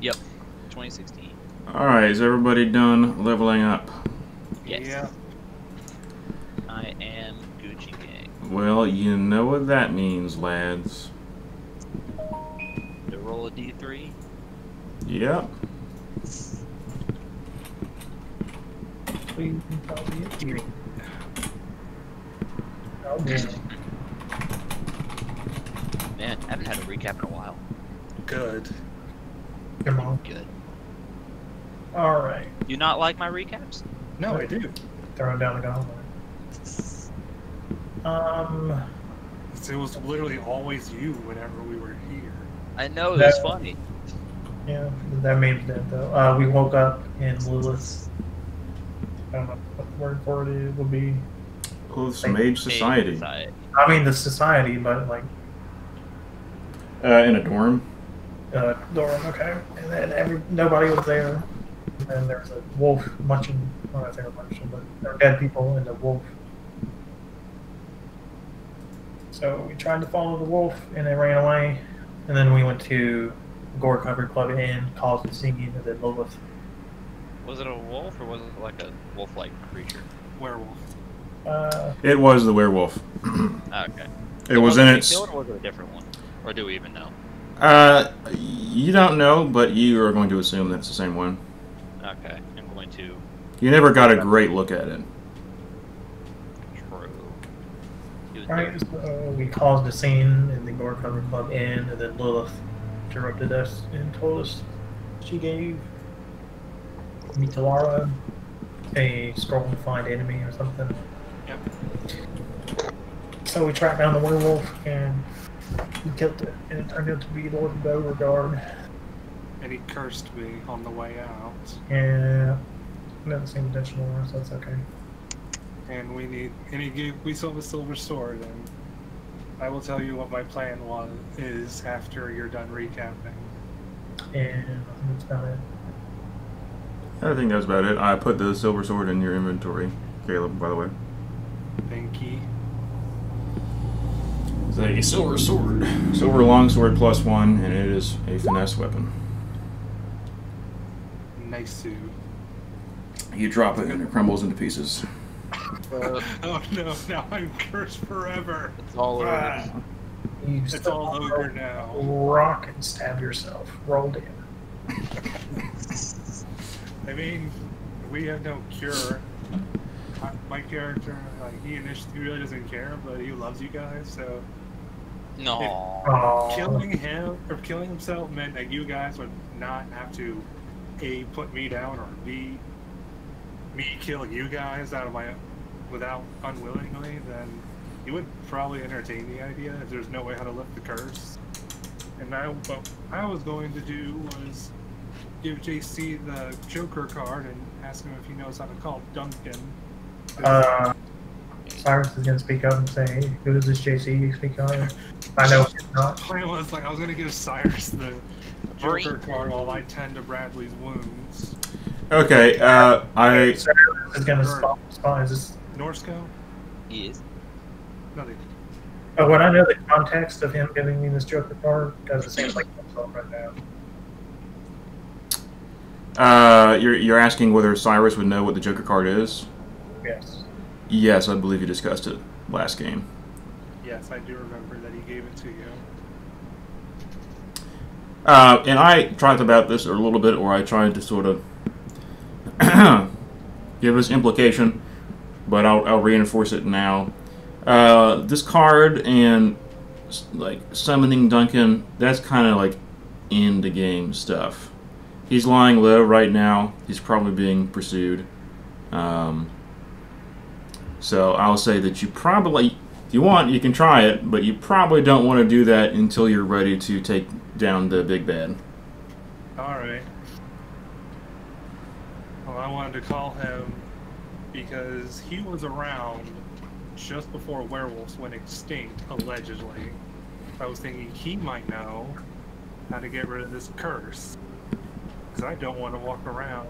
Yep. 2016. Alright, is everybody done leveling up? Yes. Yeah. I am Gucci Gang. Well, you know what that means, lads. To roll a D3. Yep. Please tell me it's you. Oh, man. Man, I haven't had a recap in a while. Good. Come on. Good. All right. You not like my recaps? No, I do. Throwing down the gauntlet. It was literally always you whenever we were here. I know, it was That- funny. Yeah, that means that though. We woke up in Lilith's. I don't know what the word for it would be. Well, it's Mage Society. I mean the society, but like In a dorm. dorm. Okay, and then nobody was there. And there's a wolf munching. Well, I think munching, but there are dead people and a wolf. So we tried to follow the wolf, and they ran away. And then we went to Gore Country Club Inn, caused a scene, and then Lilith. Was it a wolf or was it like a wolf-like creature? Werewolf. It was the werewolf. Okay. It was in It its. killed, or was it a different one? Or do we even know? You don't know, but you are going to assume that's the same one. Okay, I'm going to. You never got a great look at it. True. He was Right, there. so we caused a scene in the Gore Country Club Inn, and then Lilith interrupted us and told us she gave Mitalara a scroll to find enemy or something. Yep. So we tracked down the werewolf and we killed it, and it turned out to be Lord Beauregard. And he cursed me on the way out. Yeah, never seen intentional war, so that's okay. And we still have a silver sword, and I will tell you what my plan is after you're done recapping. And I think that's about it. I think that's about it. I put the silver sword in your inventory, Caleb, by the way. Thank you. It's a silver sword. Silver longsword +1, and it is a finesse weapon. Nice suit. You drop it and it crumbles into pieces. Oh no, now I'm cursed forever. It's all over. Ah, You it's all over now. rock and stab yourself. Rolled in. I mean, we have no cure. My character, like, he really doesn't care, but he loves you guys, so No. Oh, killing him or killing himself meant that you guys would not have to A, put me down, or B, me kill you guys without unwillingly, then you would probably entertain the idea if there's no way how to lift the curse. And what I was going to do was give JC the Joker card and ask him if he knows how to call Duncan. Cyrus is gonna speak up and say, "Who does this JC speak of?" I know it's not. Plan was like I was gonna give Cyrus the Joker card while I tend to Bradley's wounds. Okay, Cyrus is gonna spawn. Is this? Norsco? He is. Nothing. Oh, when I know the context of him giving me this Joker card, because it seems like himself right now. you're asking whether Cyrus would know what the Joker card is? Yes. Yes, I believe you discussed it last game. Yes, I do remember that he gave it to you. And I talked about this a little bit, or I tried to sort of give this implication, but I'll reinforce it now. This card and like summoning Duncan, that's kind of like in the game stuff. He's lying low right now. He's probably being pursued. So I'll say that you probably, if you want, you can try it, but you probably don't want to do that until you're ready to take down the big bad. Alright. Well, I wanted to call him because he was around just before werewolves went extinct, allegedly. I was thinking he might know how to get rid of this curse. Because I don't want to walk around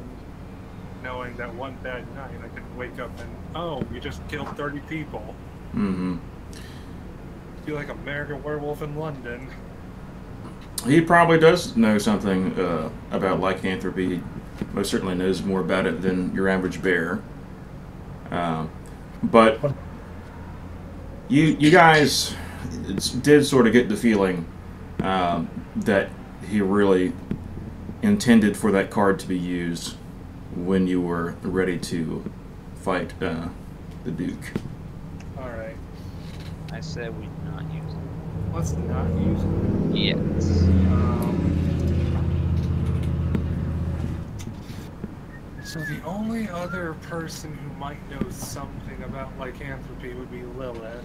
knowing that one bad night I could wake up and, oh, you just killed 30 people. Mm-hmm. Feel like American Werewolf in London. He probably does know something about lycanthropy. He most certainly knows more about it than your average bear. But you guys did sort of get the feeling that he really intended for that card to be used when you were ready to fight the Duke. All right. I said we not use it. Let's not use it. Yes. So the only other person who might know something about lycanthropy would be Lilith.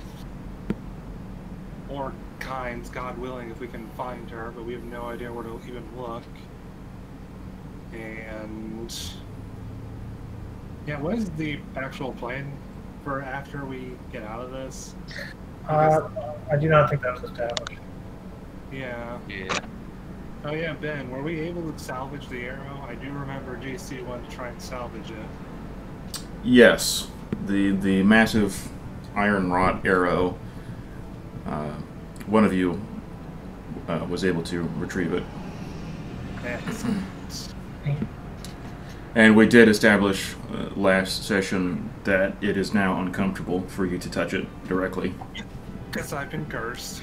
Or Kynes, God willing, if we can find her, but we have no idea where to even look. And yeah, what is the actual plan for after we get out of this? I do not think that was established. Yeah. Yeah. Oh yeah, Ben, were we able to salvage the arrow? I do remember JC wanted to try and salvage it. Yes, the massive iron wrought arrow. One of you was able to retrieve it. Excellent. And we did establish last session that it is now uncomfortable for you to touch it directly. Because I've been cursed.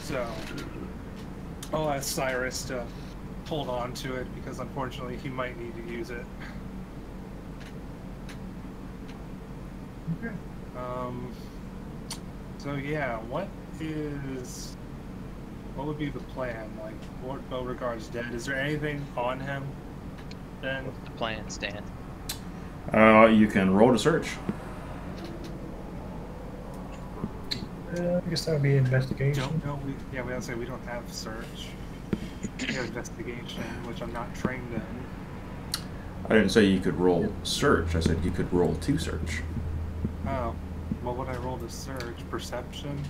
So, I'll ask Cyrus to hold on to it because unfortunately he might need to use it. Okay. So yeah, what would be the plan? Like, Lord Beauregard's dead. Is there anything on him then? What's the plan, Stan? You can roll to search. I guess that would be investigation. Don't know. We don't say we don't have search. We have investigation, which I'm not trained in. I didn't say you could roll search. I said you could roll to search. Oh, what would I roll to search? Perception?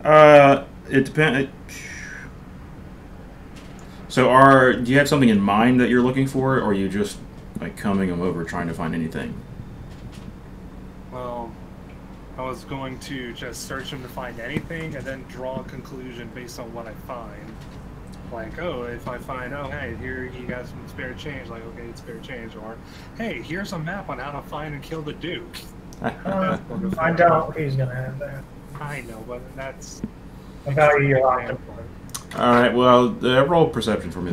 It depends. So, do you have something in mind that you're looking for, or are you just like combing them over trying to find anything? Well, I was going to just search him to find anything, and then draw a conclusion based on what I find. Like, oh, if I find, oh, hey, here you got some spare change, like, okay, it's spare change, or, hey, here's a map on how to find and kill the Duke. I doubt he's gonna have that. I know, but that's... I value your optimism. All right. Well, roll perception for me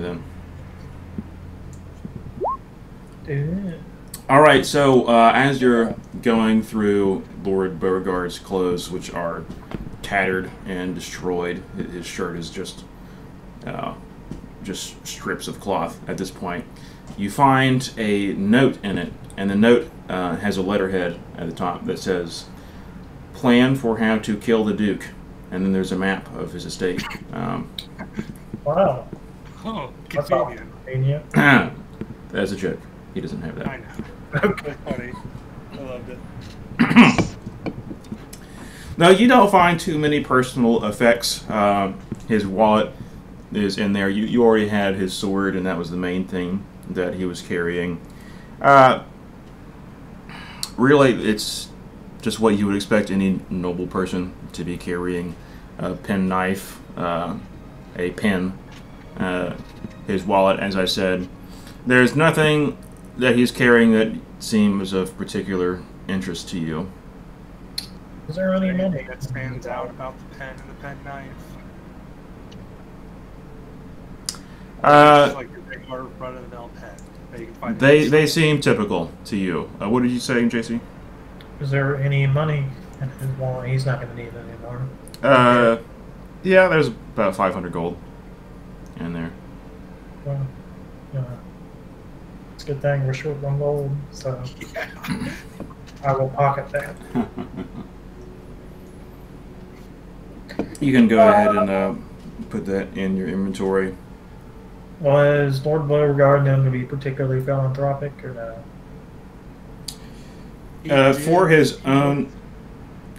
then. All right. So as you're going through Lord Beauregard's clothes, which are tattered and destroyed, his shirt is just strips of cloth at this point. You find a note in it, and the note has a letterhead at the top that says, "Plan for how to kill the Duke." And then there's a map of his estate. Wow. Oh, That's all convenient. convenient. That's a joke. He doesn't have that. I know. Okay, funny. I loved it. No, you don't find too many personal effects. His wallet is in there. You already had his sword, and that was the main thing that he was carrying. Really, it's just what you would expect any noble person to be carrying: a penknife, a pen, his wallet. As I said, there's nothing that he's carrying that seems of particular interest to you. Is there any money? Anything that stands out about the pen and the penknife? Just like a regular run-of-the-mill pen that you can find. They seem typical to you. What did you say, JC? Is there any money in his wallet? He's not going to need it anymore. Yeah, there's about 500 gold in there. Well, it's a good thing we're short on gold, so I will pocket that. You can go ahead and put that in your inventory. Well, is Lord Beauregard known to be particularly philanthropic or no? For his own...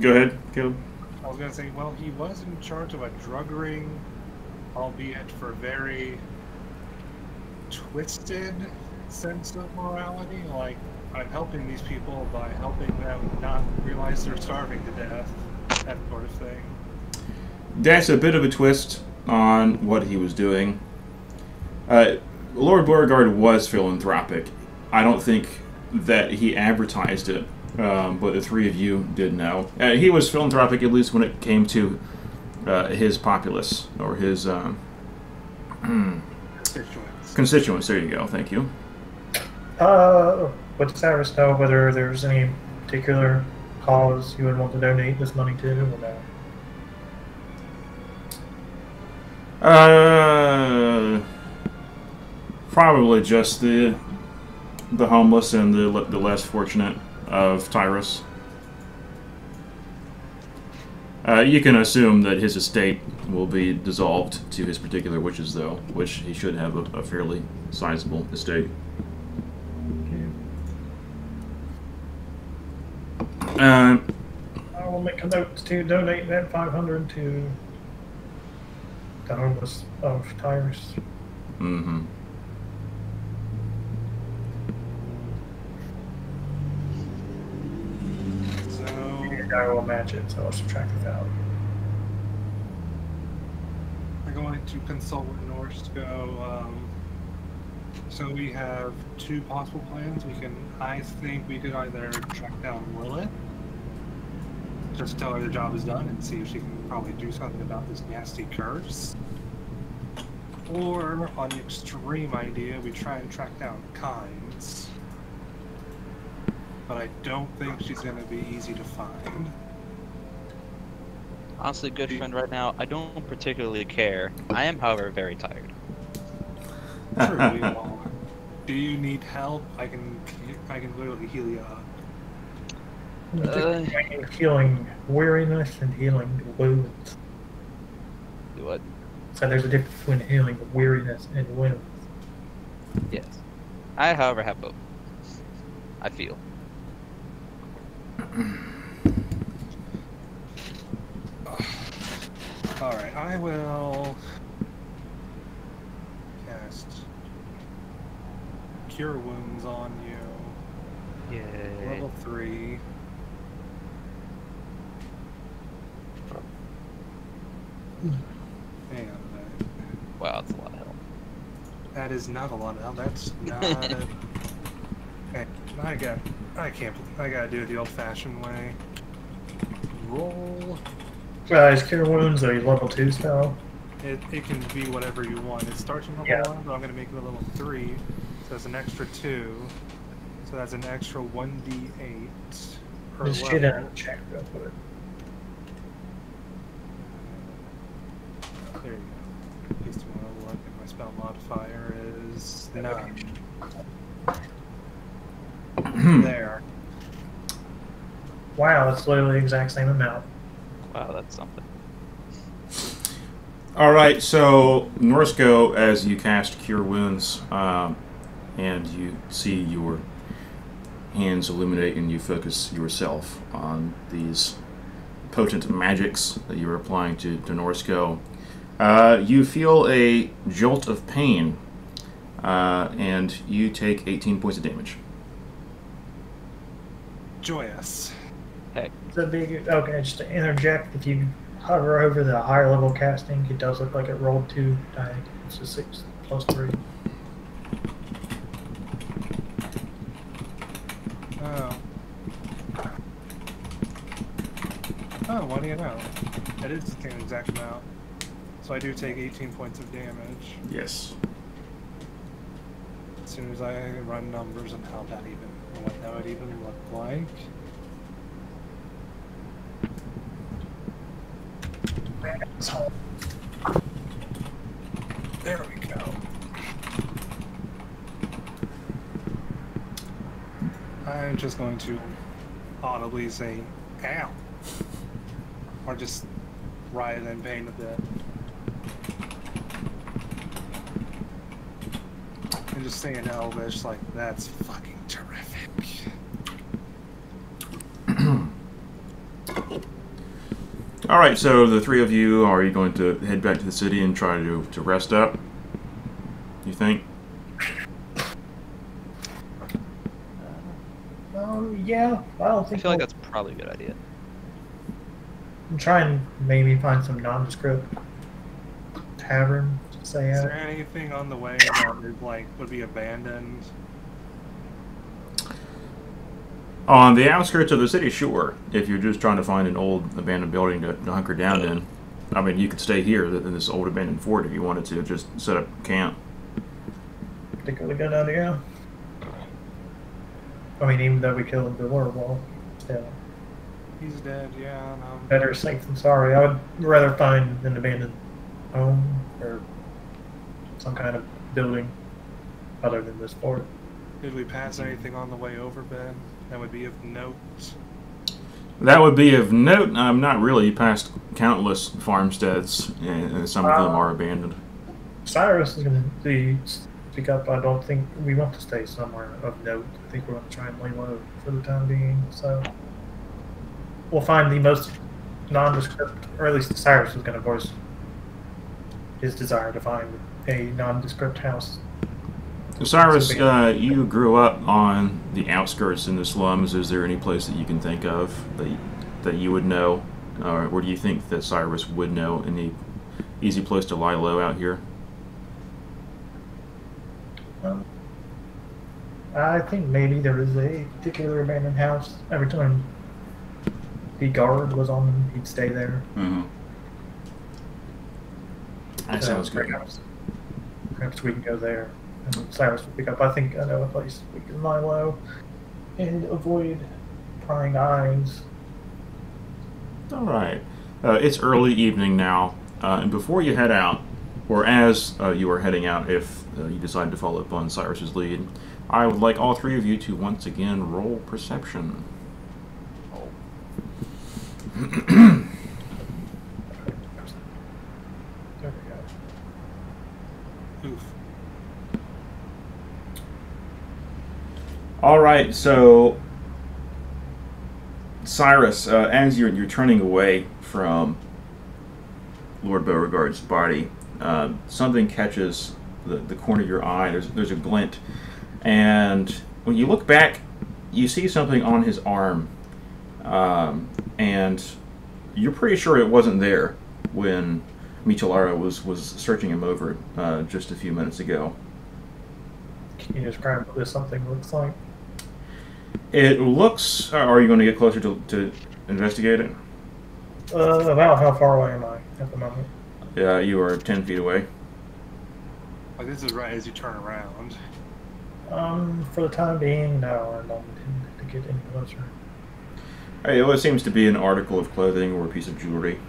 Go ahead, Caleb. I was going to say, well, he was in charge of a drug ring, albeit for very twisted sense of morality. Like, I'm helping these people by helping them not realize they're starving to death, that sort of thing. That's a bit of a twist on what he was doing. Lord Beauregard was philanthropic. I don't think that he advertised it, but the three of you did know. He was philanthropic, at least when it came to his populace, or his constituents. There you go, thank you. Would Cyrus know whether there's any particular cause you would want to donate this money to, or no? Probably just the homeless and the less fortunate of Tyrus. You can assume that his estate will be dissolved to his particular wishes, though, which he should have a fairly sizable estate. I will make a note to donate that 500 to the homeless of Tyrus. Mm-hmm. I will match it, so I'll subtract it out. I'm going to consult with Norsco. So we have two possible plans. I think we could either track down Lilith, just tell her the job is done, and see if she can probably do something about this nasty curse. Or, on the extreme idea, we try and track down Kynes. But I don't think she's going to be easy to find. Honestly, good friend, right now, I don't particularly care. I am, however, very tired. True, we won't. Do you need help? I can literally heal you up. Healing weariness and healing wounds. Do what? So there's a difference between healing weariness and wounds. Yes. I, however, have both. I feel. Alright, I will cast Cure Wounds on you. Yay. Level 3. Hang on a minute. Wow, that's a lot of help. That is not a lot of help. That's not a... Okay, I gotta do it the old-fashioned way. Roll. Is Cure Wounds a level 2 spell? It can be whatever you want. It starts from level 1, but I'm gonna make it a level 3. So that's an extra 2. So that's an extra 1d8 per Just level. get a check real quick. There you go. In case you want to look, and my spell modifier is 9. There. Wow, that's literally the exact same amount. Wow, that's something. All right, so Norsco, as you cast Cure Wounds, and you see your hands illuminate and you focus yourself on these potent magics that you're applying to Norsco, you feel a jolt of pain, and you take 18 points of damage. Joyous. Heck. Okay, just to interject, if you hover over the higher level casting, it does look like it rolled 2 die. It's a 6 plus 3. Oh, what do you know? It is the same exact amount. So I do take 18 points of damage. Yes. As soon as I run numbers on what that even looked like. There we go. I'm just going to audibly say, ow. Or just writhe in pain a bit. And just say in Elvish, like, that's fucking terrific. All right, so the three of you, are you going to head back to the city and try to rest up, you think? Yeah, I don't I think feel like we'll- that's probably a good idea. I'm trying maybe find some nondescript tavern to stay Is there at. anything on the way that is like would be abandoned? On the outskirts of the city, sure. If you're just trying to find an old abandoned building to hunker down in, I mean, you could stay here in this old abandoned fort if you wanted to, just set up camp. Particularly good idea. I mean, even though we killed the Warwall, still He's dead. Yeah. No. better safe than sorry. I would rather find an abandoned home or some kind of building other than this fort. Did we pass anything on the way over, Ben? That would be of note. That would be of note. Not really. You passed countless farmsteads, and some of them are abandoned. Cyrus is going to speak up. I don't think we want to stay somewhere of note. I think we're going to try and lay low for the time being. So we'll find the most nondescript, or at least Cyrus is going to voice his desire to find a nondescript house. Cyrus, you grew up on the outskirts in the slums. Is there any place that you can think of that you would know, or do you think that Cyrus would know any easy place to lie low out here? I think maybe there is a particular abandoned house. Every time the guard was on him, he'd stay there. Mm-hmm. That sounds good. Perhaps we can go there. And Cyrus will pick up. I think I know a place we can lie low and avoid prying eyes. All right. It's early evening now, and before you head out, or as you are heading out, if you decide to follow up on Cyrus's lead, I would like all three of you to once again roll perception. There we go. Oof. All right, so Cyrus, as you're turning away from Lord Beauregard's body, something catches the corner of your eye. There's a glint, and when you look back, you see something on his arm, and you're pretty sure it wasn't there when Michelara was searching him over just a few minutes ago. Can you describe what this something looks like? It looks... Are you going to get closer to investigate it? About how far away am I at the moment? Yeah, you are 10 feet away. Like this is right as you turn around. For the time being, no, I don't intend to get any closer. Hey, well, it seems to be an article of clothing or a piece of jewelry.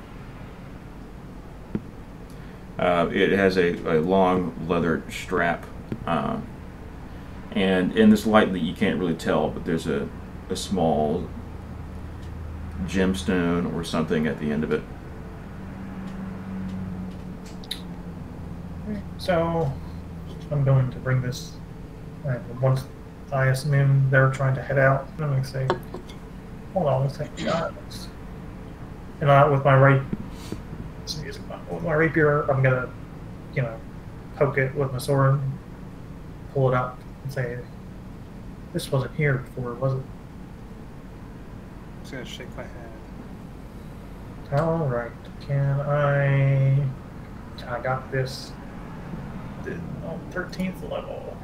It has a long leather strap. And in this light that you can't really tell, but there's a small gemstone or something at the end of it. So, I'm going to bring this. Once I assume they're trying to head out, I'm going to say, hold on a second, guys. And with my rapier, I'm going to, poke it with my sword, pull it up, and say, this wasn't here before, was it? I'm just gonna shake my head. Alright, I got this on 13th level.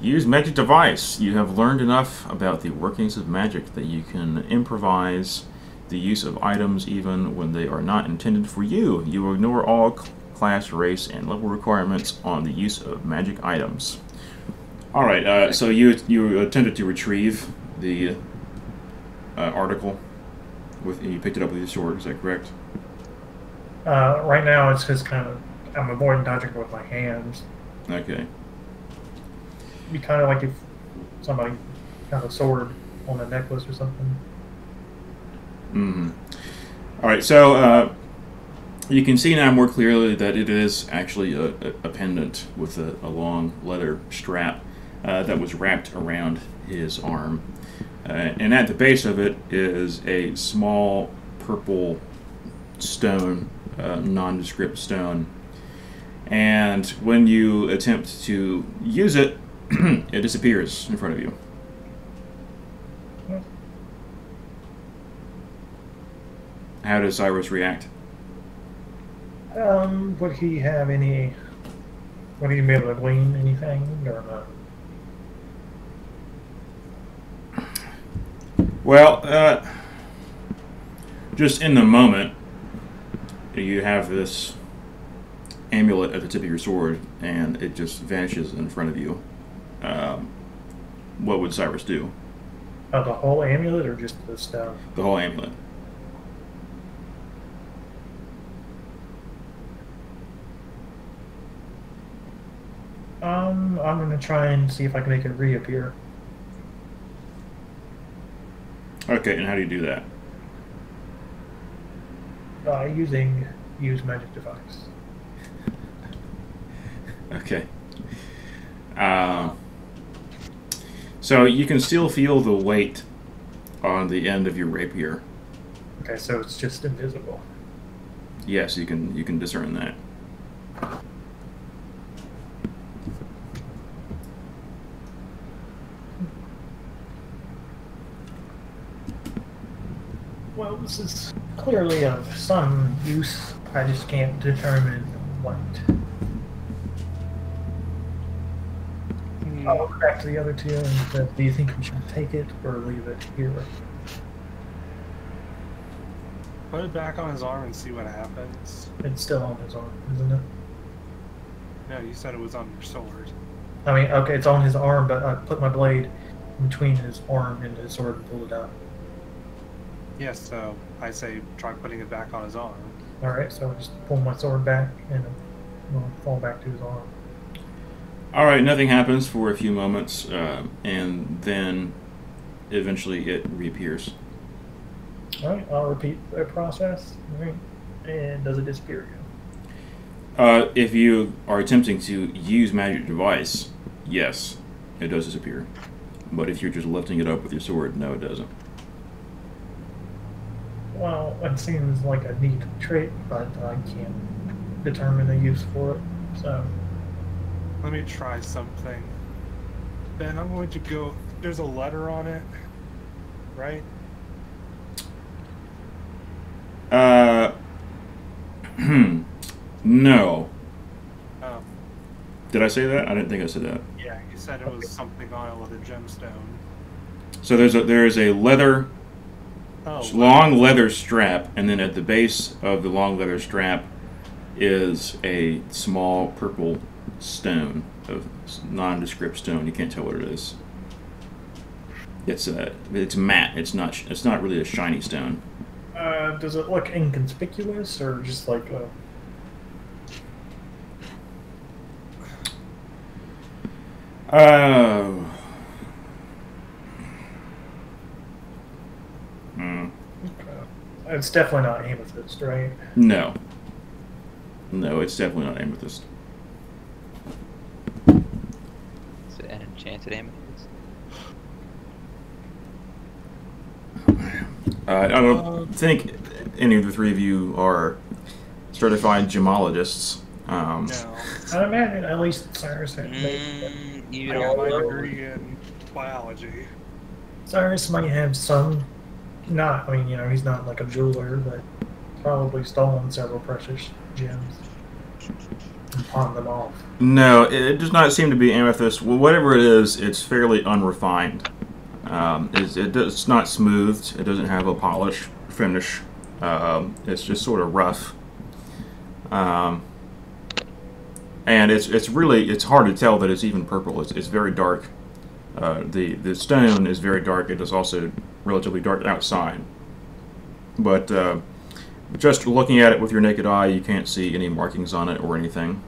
Use magic device. You have learned enough about the workings of magic that you can improvise the use of items even when they are not intended for you. You ignore all class, race, and level requirements on the use of magic items. Alright, so you attempted to retrieve the article. You picked it up with your sword, is that correct? Right now it's just kind of, I'm avoiding dodging it with my hands. Okay. It'd be kind of like if somebody got a sword on a necklace or something. Mm-hmm. Alright, so you can see now more clearly that it is actually a pendant with a long leather strap that was wrapped around his arm. And at the base of it is a small purple stone, nondescript stone. And when you attempt to use it, it disappears in front of you. How does Cyrus react? Would he have any? Would he be able to glean anything or not? Well, just in the moment, you have this amulet at the tip of your sword, and it just vanishes in front of you. What would Cyrus do? Oh, the whole amulet or just the stone? The whole amulet. I'm gonna try and see if I can make it reappear. Okay, and how do you do that? Use magic device. Okay. So you can still feel the weight on the end of your rapier. Okay, so it's just invisible. Yes, you can discern that. Well, this is clearly of some use. I just can't determine what. I'll go back to the other two. And do you think we should take it or leave it here? Put it back on his arm and see what happens. It's still on his arm, isn't it? No, you said it was on your sword. I mean, okay, it's on his arm, but I put my blade between his arm and his sword and pulled it out. Yes, so I say try putting it back on his arm. Alright, so I just pull my sword back and it'll fall back to his arm. Alright, nothing happens for a few moments, and then eventually it reappears. Alright, I'll repeat the process. Alright, and does it disappear again? If you are attempting to use magic device, yes, it does disappear. But if you're just lifting it up with your sword, no, it doesn't. Well, it seems like a neat trait, but I can't determine the use for it, so... Let me try something. Ben, I'm going to go... There's a letter on it, right? No. Oh. Did I say that? I didn't think I said that. Yeah, you said it was something on it with a gemstone. So there is a leather... long leather strap, and then at the base of the long leather strap is a small purple stone, of nondescript stone. You can't tell what it is. It's matte. It's not really a shiny stone. Does it look inconspicuous or just like a... It's definitely not amethyst, right? No. No, it's definitely not amethyst. Is it an enchanted amethyst? I don't think any of the three of you are certified gemologists. No. I imagine at least Cyrus had You I got my don't know. degree in biology. Cyrus might have some, not, I mean, you know, he's not like a jeweler, but probably stolen several precious gems and pawned them off. No, it does not seem to be amethyst. Well, whatever it is, it's fairly unrefined. It's not smoothed. It doesn't have a polish finish. It's just sort of rough. And it's hard to tell that it's even purple. It's very dark. The stone is very dark. It is also relatively dark outside. But just looking at it with your naked eye, you can't see any markings on it or anything.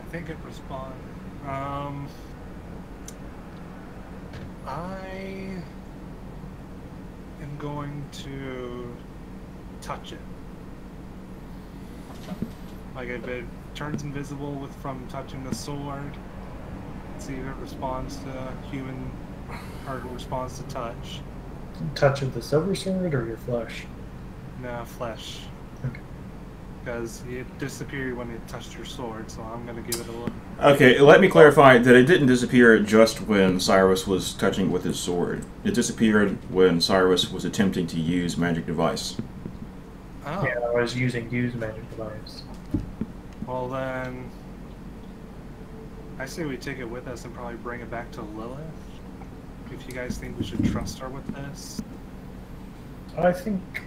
I think it responds. I am going to touch it. Like if it turns invisible from touching the sword, see if it responds to human or responds to touch. Touch of the silver sword or your flesh? No, flesh. Okay. because it disappeared when it touched your sword. So I'm gonna give it a look. Okay, let me clarify that it didn't disappear just when Cyrus was touching it with his sword. It disappeared when Cyrus was attempting to use magic device. Oh, Yeah, I was using use magic device. well then, I say we take it with us and probably bring it back to Lilith. If you guys think we should trust her with this. I think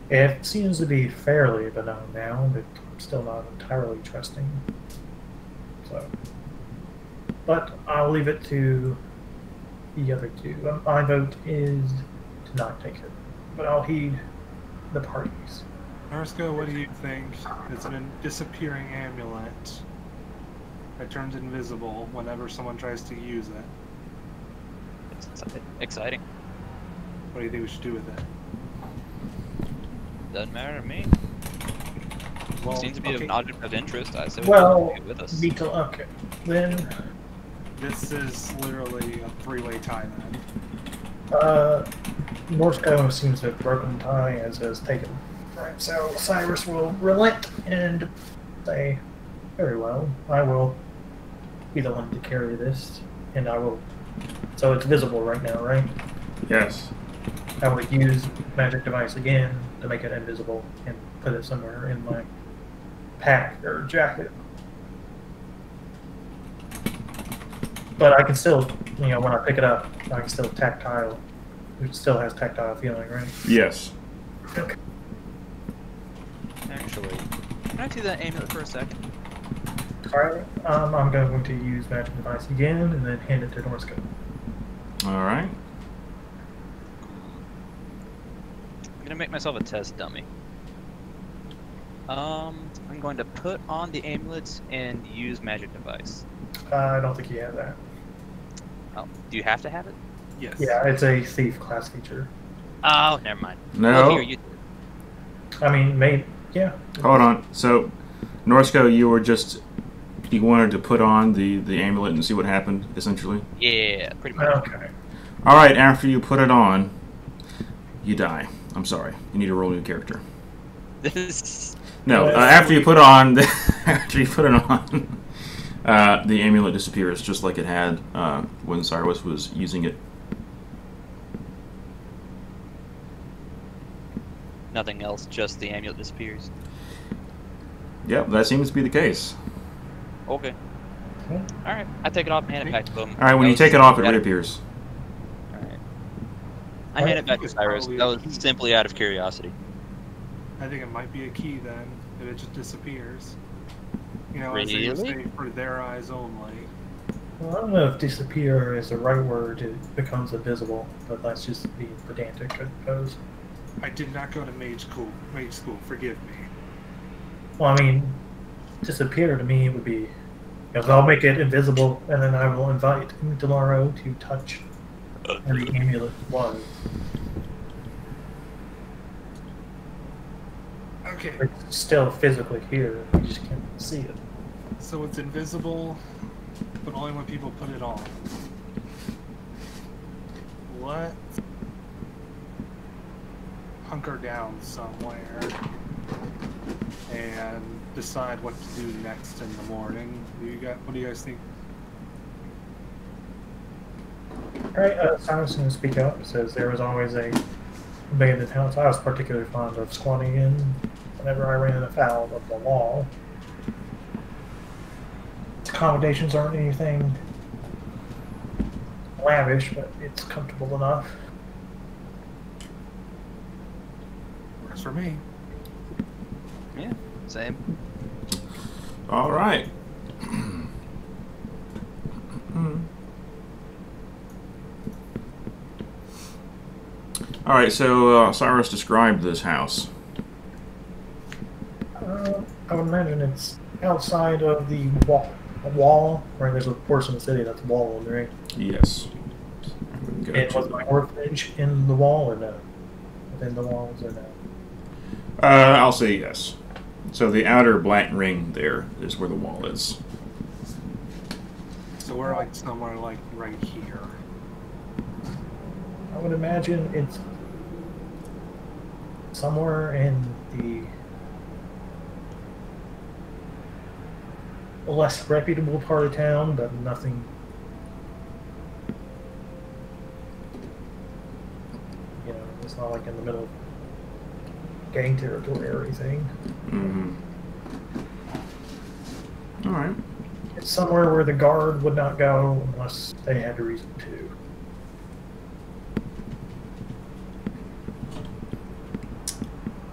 it seems to be fairly benign now, but I'm still not entirely trusting. So, but I'll leave it to the other two. My vote is to not take it, but I'll heed the parties. Norsko, what do you think? It's a disappearing amulet that turns invisible whenever someone tries to use it. It's exciting. What do you think we should do with it? Doesn't matter to me. Well, Seems to be okay, an object of interest. I say we Well, take it with us. okay. Then, this is literally a three-way tie then. Norsko seems to have broken the tie as has taken. Right, so Cyrus will relent and say, very well, I will be the one to carry this, and I will. So it's visible right now, right? Yes. I will use magic device again to make it invisible and put it somewhere in my pack or jacket. But I can still, when I pick it up, I can still tactile. It still has tactile feeling, right? Yes. Okay. Actually, can I see that amulet for a second? Alright, I'm going to use magic device again and then hand it to Norsko. All right. I'm gonna make myself a test dummy. I'm going to put on the amulets and use magic device. I don't think you have that. Oh, do you have to have it? Yes. Yeah, it's a thief class feature. Oh, never mind. No. Well, here, you. I mean, yeah. Hold on. So, Norsko, you wanted to put on the amulet and see what happened, essentially? Yeah, pretty much. Okay. All right, after you put it on, you die. I'm sorry. You need to roll a new character. This. No, Well, after you put on, after you put it on, the amulet disappears just like it had when Cyrus was using it. Nothing else, just the amulet disappears. Yep, that seems to be the case. Okay. Okay. Alright, I take it off and hand it back to him. All right, when you take it off, it reappears. Alright. I hand it back to Cyrus. That was simply out of curiosity. I think it might be a key then, if it just disappears. As they Really? say, for their eyes only. Well, I don't know if disappear is the right word. It becomes invisible, but that's just being pedantic, I suppose. I did not go to mage school. Forgive me. Well, I mean, disappear to me would be, I'll make it invisible, and then I will invite Delaro to touch where the amulet was. Okay, It's still physically here. You just can't see it. so it's invisible, but only when people put it on. Let's hunker down somewhere and decide what to do next in the morning. What do you guys think? Alright, Cyrus can speak up. It says there was always a abandoned house I was particularly fond of squatting in whenever I ran afoul of the law. Accommodations aren't anything lavish, but it's comfortable enough. Works for me. Yeah, same. All right. All right, so Cyrus described this house. I would imagine it's outside of the wall, right? There's a portion of the city that's walled, right? Yes. And was my orphanage in the wall or no? Within the walls or no? I'll say yes. So the outer black ring there is where the wall is. So we're like somewhere like right here. I would imagine it's somewhere in the a less reputable part of town, but nothing. You know, it's not like in the middle of gang territory or anything. Mm-hmm. All right. It's somewhere where the guard would not go unless they had a reason to.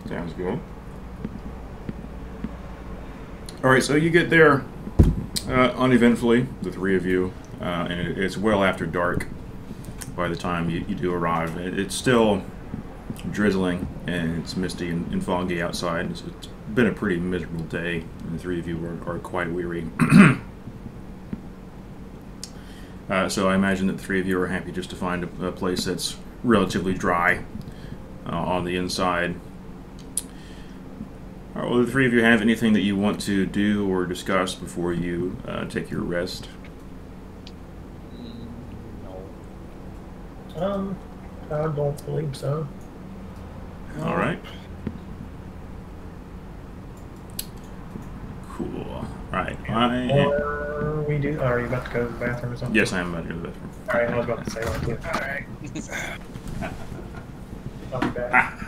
Sounds good. All right, so you get there uneventfully, the three of you, and it's well after dark by the time you do arrive. It's still drizzling, and it's misty and foggy outside. It's been a pretty miserable day, and the three of you are quite weary. So I imagine that the three of you are happy just to find a place that's relatively dry on the inside. All right, well, the three of you have anything that you want to do or discuss before you take your rest? No. I don't believe so. All right. Cool. All right. Or we do. Are you about to go to the bathroom or something? Yes, I am about to go to the bathroom. All right, I was about to say like, yeah. All right. I'll be back.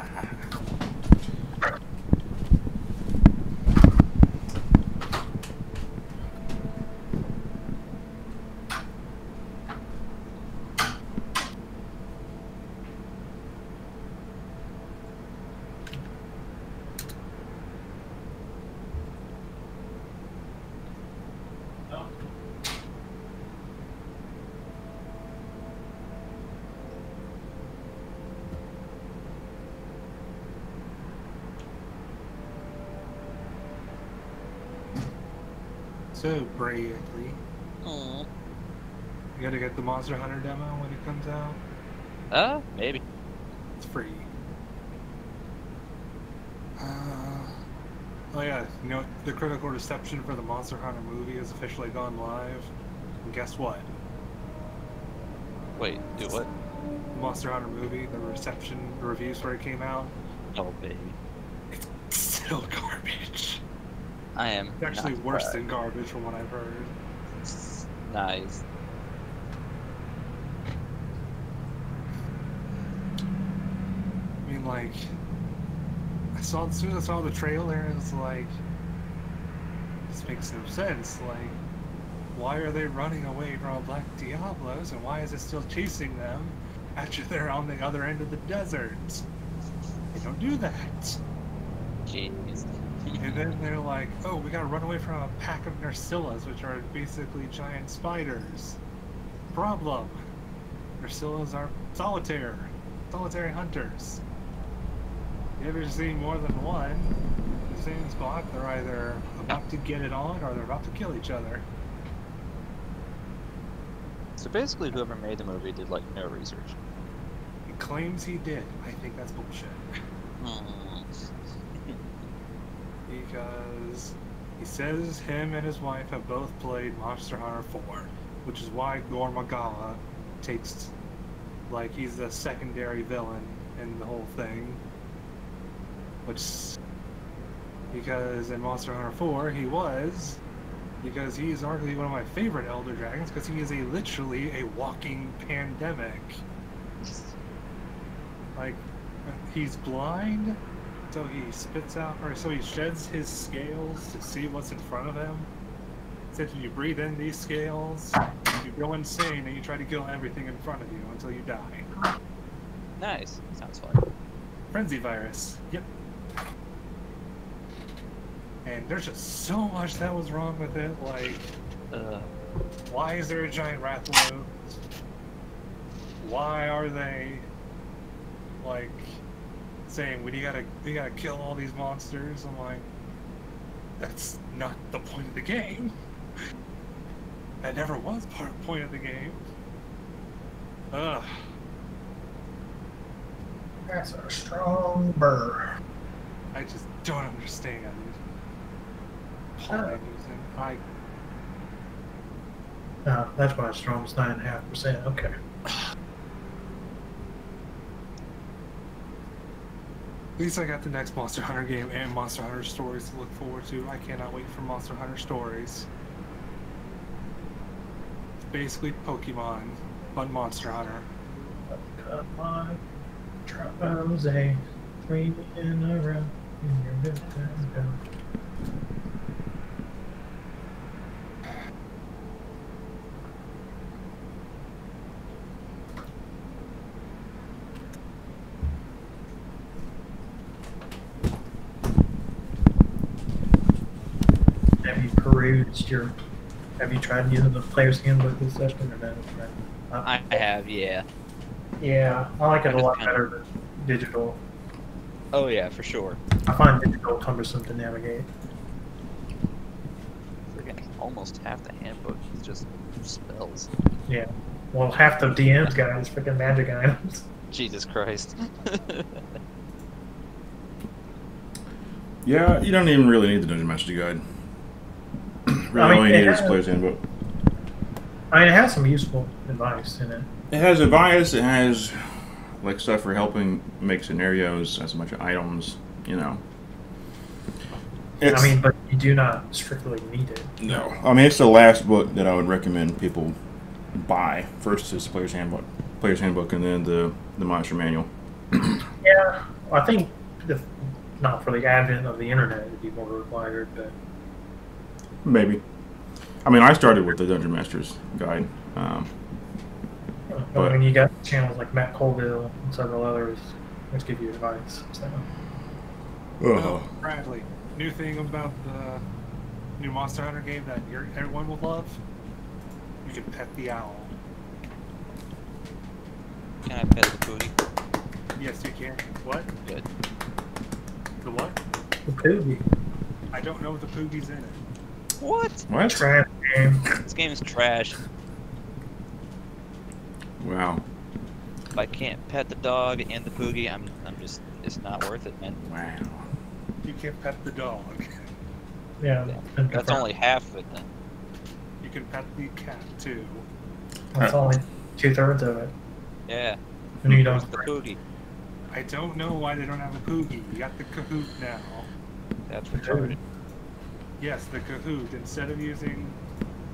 So, Bradley, Aw. you gotta get the Monster Hunter demo when it comes out. Maybe. It's free. Oh yeah, you know, the critical reception for the Monster Hunter movie has officially gone live. And guess what? Wait, do what? The Monster Hunter movie, the reviews for it came out, Oh, baby. it's still garbage. I am. It's actually not worse surprised. than garbage from what I've heard. Nice. I mean, like, as soon as I saw the trailer, it's like, this makes no sense. Like, why are they running away from Black Diablos, and why is it still chasing them after they're on the other end of the desert? They don't do that. Jeez. And then they're like, oh, we gotta run away from a pack of Narcillas, which are basically giant spiders. Problem. Narcillas are solitary hunters. You ever see more than one in the same spot, they're either about to get it on or they're about to kill each other. So basically, whoever made the movie did like no research. He claims he did. I think that's bullshit. Because he says him and his wife have both played Monster Hunter 4, which is why Gore Magala takes, like, he's the secondary villain in the whole thing. Which, because in Monster Hunter 4 he was, because he's arguably one of my favorite Elder Dragons, because he is literally a walking pandemic. Like, he's blind, so he spits out, or so he sheds his scales to see what's in front of him. So if you breathe in these scales, you go insane and you try to kill everything in front of you until you die. Nice. Sounds fun. Frenzy virus. Yep. And there's just so much that was wrong with it. Like, why is there a giant Rathalos? Why are they, like, saying we gotta kill all these monsters? I'm like, that's not the point of the game. That never was point of the game. Ugh. That's a strong burr. I just don't understand. Polynesian. That's why it's strong. It's 9.5%. Okay. At least I got the next Monster Hunter game and Monster Hunter Stories to look forward to. I cannot wait for Monster Hunter Stories. basically Pokemon, but Monster Hunter. Cut my troubles, 3 in a row. And you're good to go. Have you perused your? Have you tried using the player's handbook this session or no? I have, yeah. Yeah, I like it a I lot just better than digital. Oh yeah, for sure. I find digital cumbersome to navigate. Freaking almost half the handbook is just spells. Yeah. Well, half the DM's guide is freaking magic items. Jesus Christ. Yeah, you don't even really need the Dungeon Master Guide. Really, I mean, all you it need is has- Player's Handbook. I mean, it has some useful advice in it. It has advice, it has like stuff for helping make scenarios, has a bunch of items, you know. It's, I mean, but you do not strictly need it. no. I mean, it's the last book that I would recommend people buy. First is Player's Handbook, and then the Monster Manual. Yeah, I think not for the advent of the internet, it'd be more required, but Maybe. I mean, I started with the Dungeon Master's Guide. I mean, you got channels like Matt Colville and several others which give you advice. So. Oh, Bradley, new thing about the new Monster Hunter game that everyone will love? You can pet the owl. Can I pet the booty? Yes, you can. What? Good. The what? The Poogie. I don't know if the Poogie's in it. What? What? Trash game. This game is trash. Wow. If I can't pet the dog and the Poogie, I'm just, it's not worth it, man. Wow. You can pet the dog. Yeah. and That's only half of it then. You can pet the cat too. That's only 2/3 of it. Yeah. And you Where's don't. the Poogie? I don't know why they don't have the Poogie. You got the Kahoot now. That's retarded. Yes, the Kahoot. Instead of using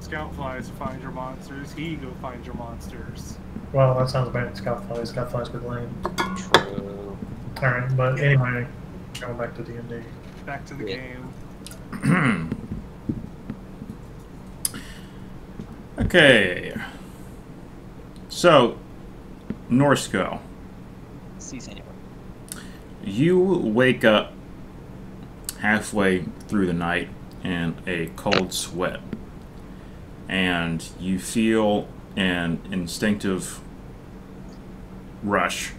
Scout Flies to find your monsters, he go find your monsters. Well, that sounds bad. Scoutflies. Scoutflies were lame. True. All right, but anyway, going back to D&D. Back to the Yeah. game. Okay. So, Norsco, Cease anyway. you wake up halfway through the night in a cold sweat, and you feel an instinctive rush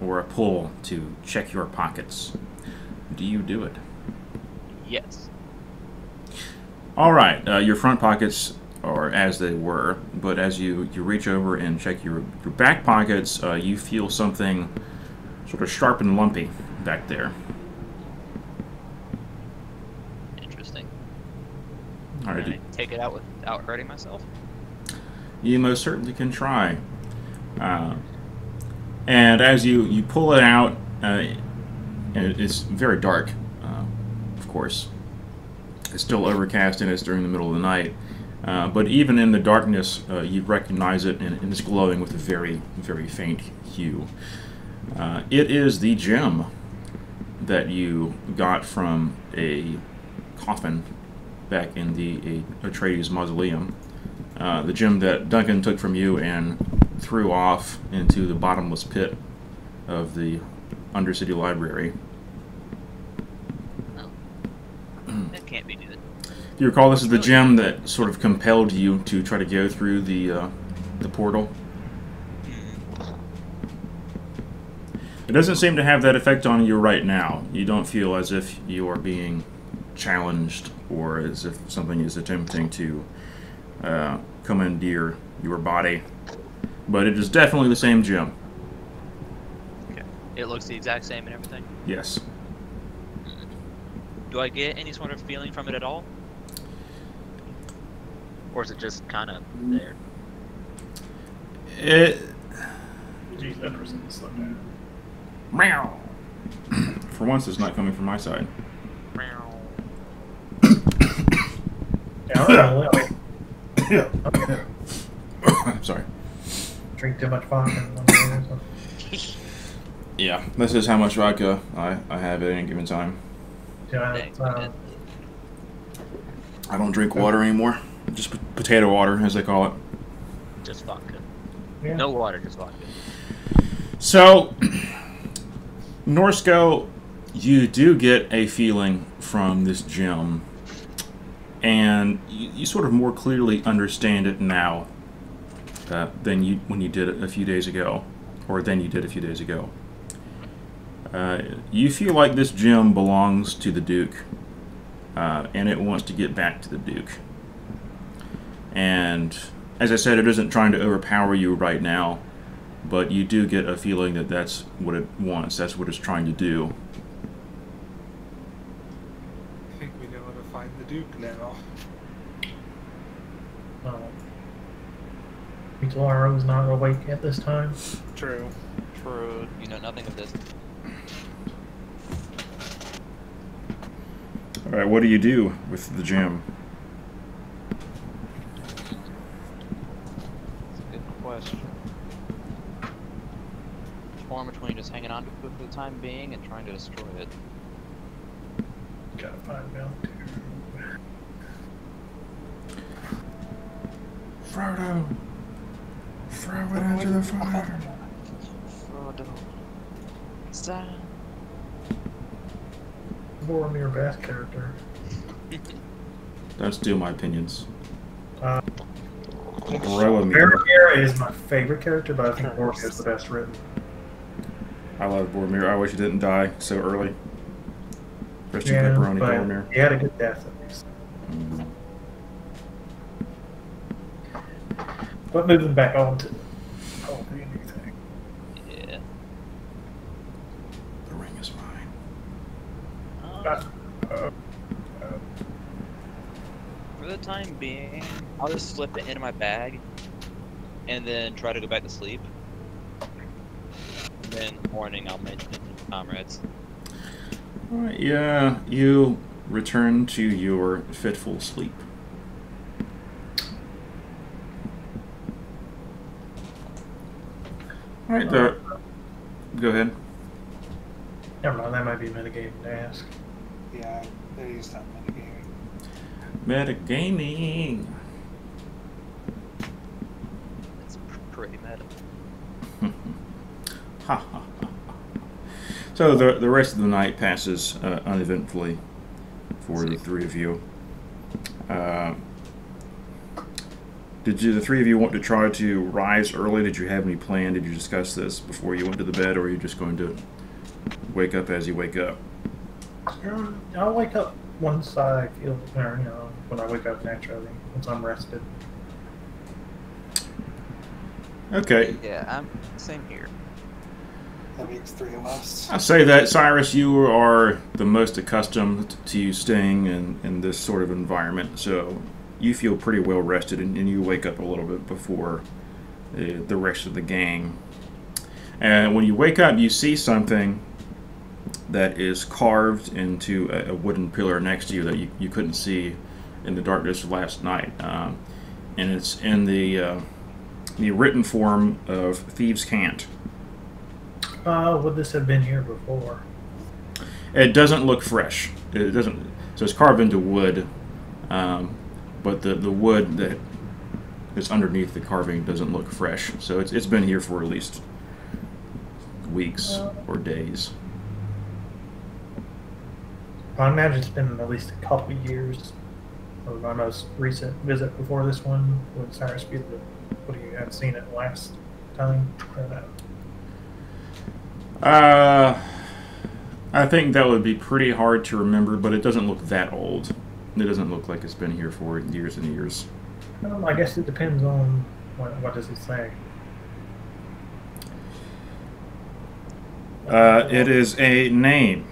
or a pull to check your pockets. Do you do it? Yes. All right, your front pockets are as they were, but as you reach over and check your back pockets, you feel something sort of sharp and lumpy back there. Interesting. All right, Can I take it out without hurting myself? you most certainly can try. And as you pull it out, and it's very dark, of course. It's still overcast and it's during the middle of the night. But even in the darkness, you recognize it, and it's glowing with a very, very faint hue. It is the gem that you got from a coffin back in the Atreides mausoleum. The gem that Duncan took from you and threw off into the bottomless pit of the Undercity Library. No. That can't be good. Do you recall this is the gem that sort of compelled you to try to go through the portal? It doesn't seem to have that effect on you right now. You don't feel as if you are being challenged or as if something is attempting to commandeer your body. But it is definitely the same gem. Okay. It looks the exact same and everything. Yes. Do I get any sort of feeling from it at all? Or is it just kind of there? It... Jeez, that person is so bad. Meow. For once, it's not coming from my side. Yeah, I don't know. Yeah. I'm sorry. Drink too much vodka. On the way or something. Yeah, this is how much vodka I have at any given time. Yeah, it's, I don't drink water anymore. Just potato water, as they call it. Just vodka. yeah. No water, just vodka. So, Norsco, you do get a feeling from this gem, and you sort of more clearly understand it now than when you did it a few days ago, or than you did a few days ago. You feel like this gem belongs to the Duke, and it wants to get back to the Duke. And as I said, it isn't trying to overpower you right now, but you do get a feeling that that's what it wants, that's what it's trying to do. I think we know how to find the Duke now. Mitalaro's not awake at this time. True. True. You know nothing of this. Alright, what do you do with the gem? That's a good question. Torn between just hanging on to it for the time being and trying to destroy it. Gotta find out too. Frodo! Throw it into the fire! Frodo. Sam. Boromir best character. Don't steal my opinions. Uh, Boromir. Boromir is my favorite character, but I think Boromir is the best written. I love Boromir. I wish he didn't die so early. Christian Yeah, Pepperoni but Boromir. he had a good death at least. Mhm. But moving back on to the new thing. Yeah. The ring is mine. That's, For the time being, I'll just slip it into my bag and then try to go back to sleep. And then in the morning, I'll mention it to the comrades. Alright, yeah, you return to your fitful sleep. Alright, go ahead. never mind, that might be metagaming to ask. Yeah, they used that metagaming. Metagaming. It's pretty meta. Ha ha ha. So the rest of the night passes uneventfully for the three of you. Did the three of you want to try to rise early? Did you have any plan? Did you discuss this before you went to the bed, or are you just going to wake up as you wake up? I'll wake up once I feel, or, when I wake up naturally, once I'm rested. Okay. Yeah, I'm same here. That makes three of us. I'll say that, Cyrus, you are the most accustomed to staying in this sort of environment, so you feel pretty well rested, and you wake up a little bit before the rest of the gang. And when you wake up, you see something that is carved into a wooden pillar next to you that you couldn't see in the darkness of last night. And it's in the written form of Thieves' Cant. Would this have been here before? It doesn't look fresh. It doesn't. So it's carved into wood, but the wood that is underneath the carving doesn't look fresh. So it's been here for at least weeks or days. I imagine it's been at least a couple of years. Or my most recent visit before this one. Would Cyrus be would you have seen it last time? Or no? I think that would be pretty hard to remember, but it doesn't look that old. It doesn't look like it's been here for years and years. I guess it depends on what does it say. It is a name.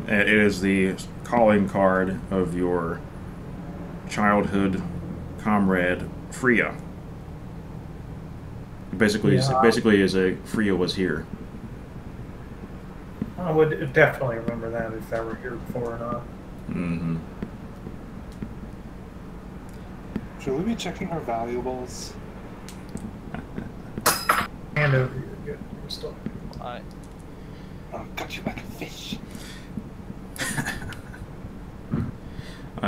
It is the calling card of your childhood comrade, Freya. Basically, is a Freya was here. I would definitely remember that if I were here before or not. Mm-hmm. Should we be checking our valuables? Hand over here. Good. We're still. I Oh, got you like a fish.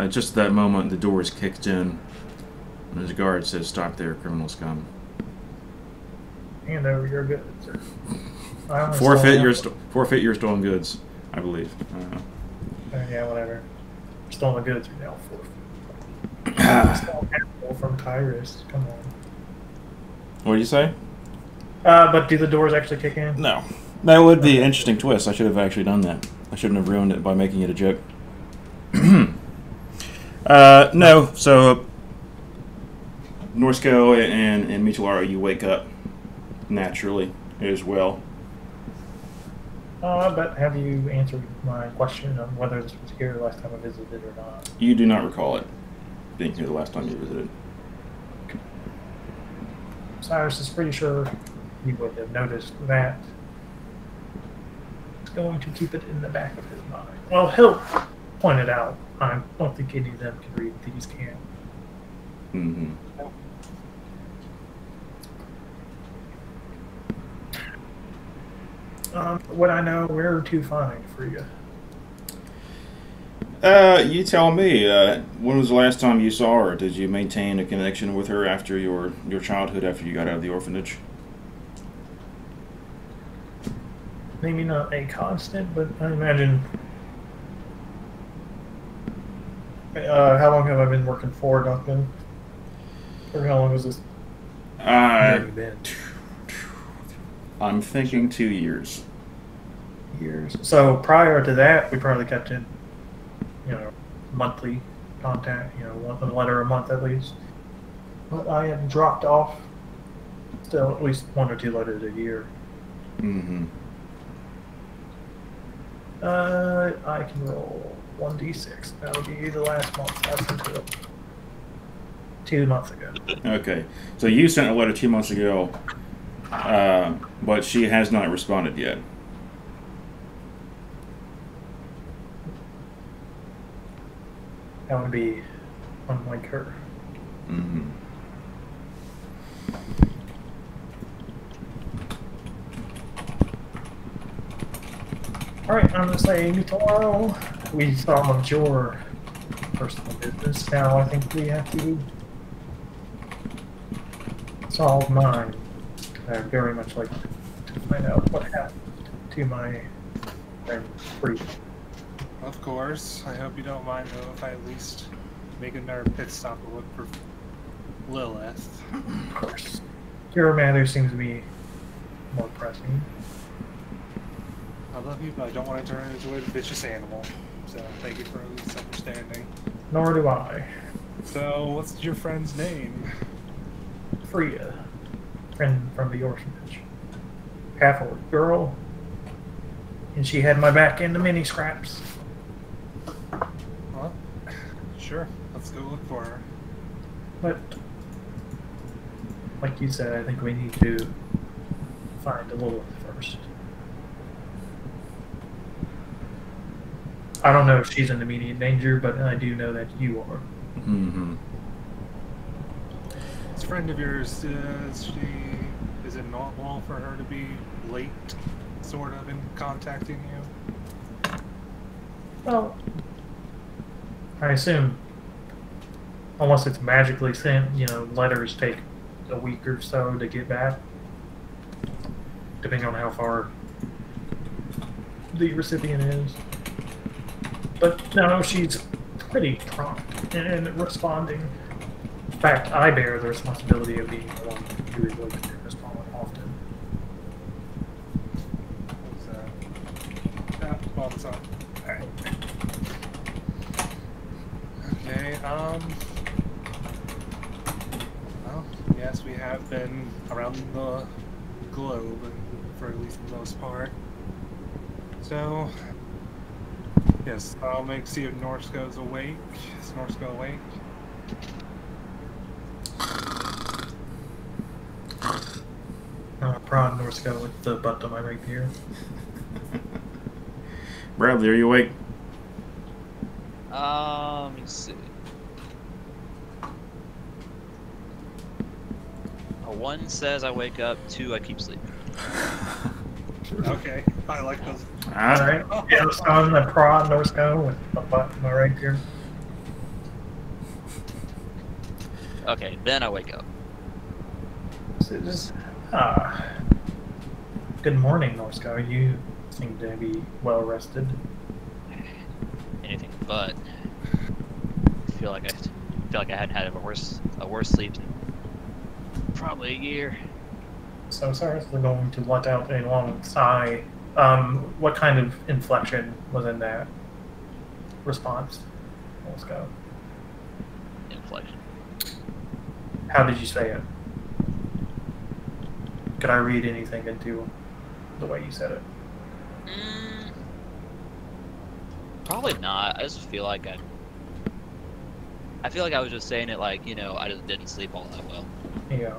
Just at that moment, the door is kicked in, and the guard says, "Stop there, criminal scum." Hand over your goods. Sir. I only Forfeit your stolen goods, I believe. Yeah, whatever. Stolen goods are now forfeit. Stolen apple from Tyrus. Come on. What did you say? But do the doors actually kick in? No. That would be an interesting twist. I should have actually done that. I shouldn't have ruined it by making it a joke. No, so Norsko and Mitalara, you wake up naturally as well. But have you answered my question on whether this was here last time I visited or not? You do not recall it being here the last time you visited. Cyrus is pretty sure he would have noticed that. He's going to keep it in the back of his mind. Well, he'll point it out. I don't think any of them can read. These can. Mm-hmm. What I know, where to find for you? You tell me. When was the last time you saw her? Did you maintain a connection with her after your childhood, after you got out of the orphanage? Maybe not a constant, but I imagine. How long have I been working for, Duncan? Or how long has this been? I'm thinking 2 years. Years. So prior to that, we probably kept in, monthly contact. One letter a month at least. But I have dropped off. Still, at least 1 or 2 letters a year. Mm-hmm. I can roll 1d6. That'll be the last month I sent it 2 months ago. Okay. So you sent a letter 2 months ago, but she has not responded yet. That would be unlike her. Mm-hmm. Alright, I'm going to say tomorrow we solved your personal business. Now I think we have to solve mine. I'd very much like to find out what happened to my friend Free. Of course. I hope you don't mind, though, if I at least make another pit stop and look for Lilith. Of course. Your matter seems to be more pressing. I love you, but I don't want to turn into a vicious animal. So thank you for at least understanding. Nor do I. So, what's your friend's name? Freya. Friend from the orphanage. Half-orc girl. And she had my back into mini scraps. Well, sure. Let's go look for her. But, like you said, I think we need to find Lilith first. I don't know if she's in immediate danger, but I do know that you are. Mm-hmm. This friend of yours, is it normal for her to be late, sort of, in contacting you? Well, I assume, unless it's magically sent, letters take a week or so to get back, depending on how far the recipient is. But no, she's pretty prompt in responding. In fact, I bear the responsibility of being the one who is late to respond often. Well, it's on. Alright. Okay, well, yes, we have been around the globe for at least the most part. So, yes, I'll see if Norsko's awake. Is Norsko awake? Prod Norsko with the butt on my rapier. Bradley, are you awake? Let me see. 1 says I wake up, 2 I keep sleeping. Okay, I like those. Alright. Yeah, it's on the prod North Go with the button right here. Okay, then I wake up. So just, good morning, Norsko. You seem to be well rested. Anything but. I feel like I hadn't had a worse sleep in probably a year. So sorry, we're going to let out a long sigh. What kind of inflection was in that response? Let's go. Inflection. How did you say it? Could I read anything into the way you said it? Probably not. I just feel like I feel like I was just saying it like, you know, I just didn't sleep all that well. Yeah.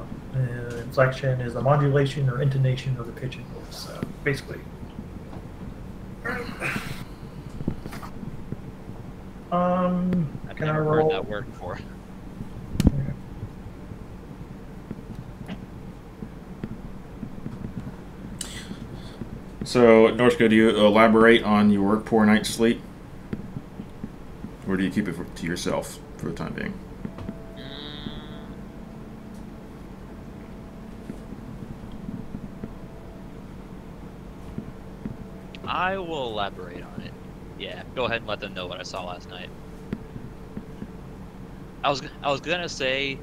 Inflection is the modulation or intonation of the pitch and voice. So basically. I've Can I never roll? heard that word before. So, Norsko, do you elaborate on your poor night's sleep? Or do you keep it to yourself for the time being? I will elaborate on it. Yeah, go ahead and let them know what I saw last night. I was about to say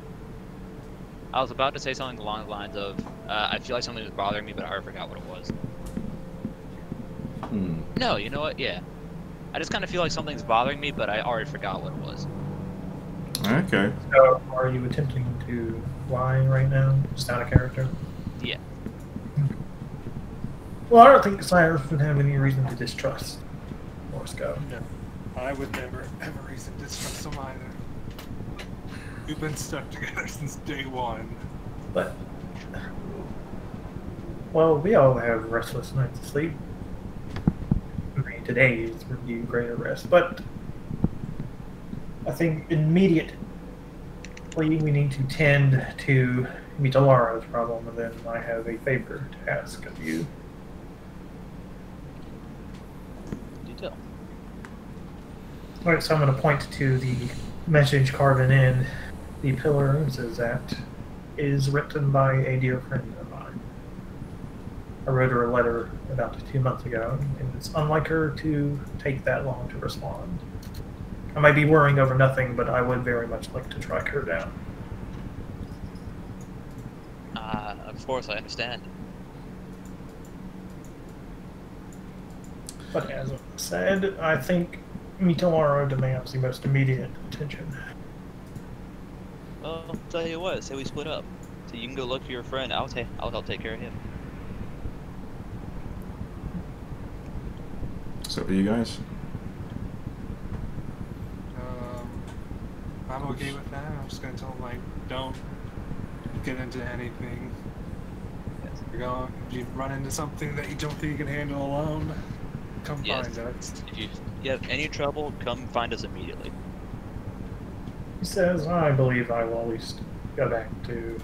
something along the lines of, I feel like something was bothering me, but I already forgot what it was. No, you know what? Yeah. I just kind of feel like something's bothering me, but I already forgot what it was. Okay. So, are you attempting to lie right now? Just out of character? Yeah. Well, I don't think Cyrus would have any reason to distrust Norsko. No, I would never have a reason to distrust him either. We've been stuck together since day one. But, well, we all have restless nights of sleep. I mean, today's review greater rest, but I think immediately we need to tend to Mitalara's problem, and then I have a favor to ask of you. Detail. Alright, so I'm going to point to the message carving in the pillar. It says that is written by a dear friend of mine. I wrote her a letter about 2 months ago, and it's unlike her to take that long to respond. I might be worrying over nothing, but I would very much like to track her down. Of course, I understand. But as I said, I think Mitalaro demands the most immediate attention. Well, I'll tell you what, say we split up. So you can go look for your friend, I'll help take care of him. So, for you guys? I'm okay with that. I'm just gonna tell him, like, don't get into anything. Yes. If you run into something that you don't think you can handle alone, come Yes. find us. If you have any trouble, come find us immediately. He says, I believe I will at least go back to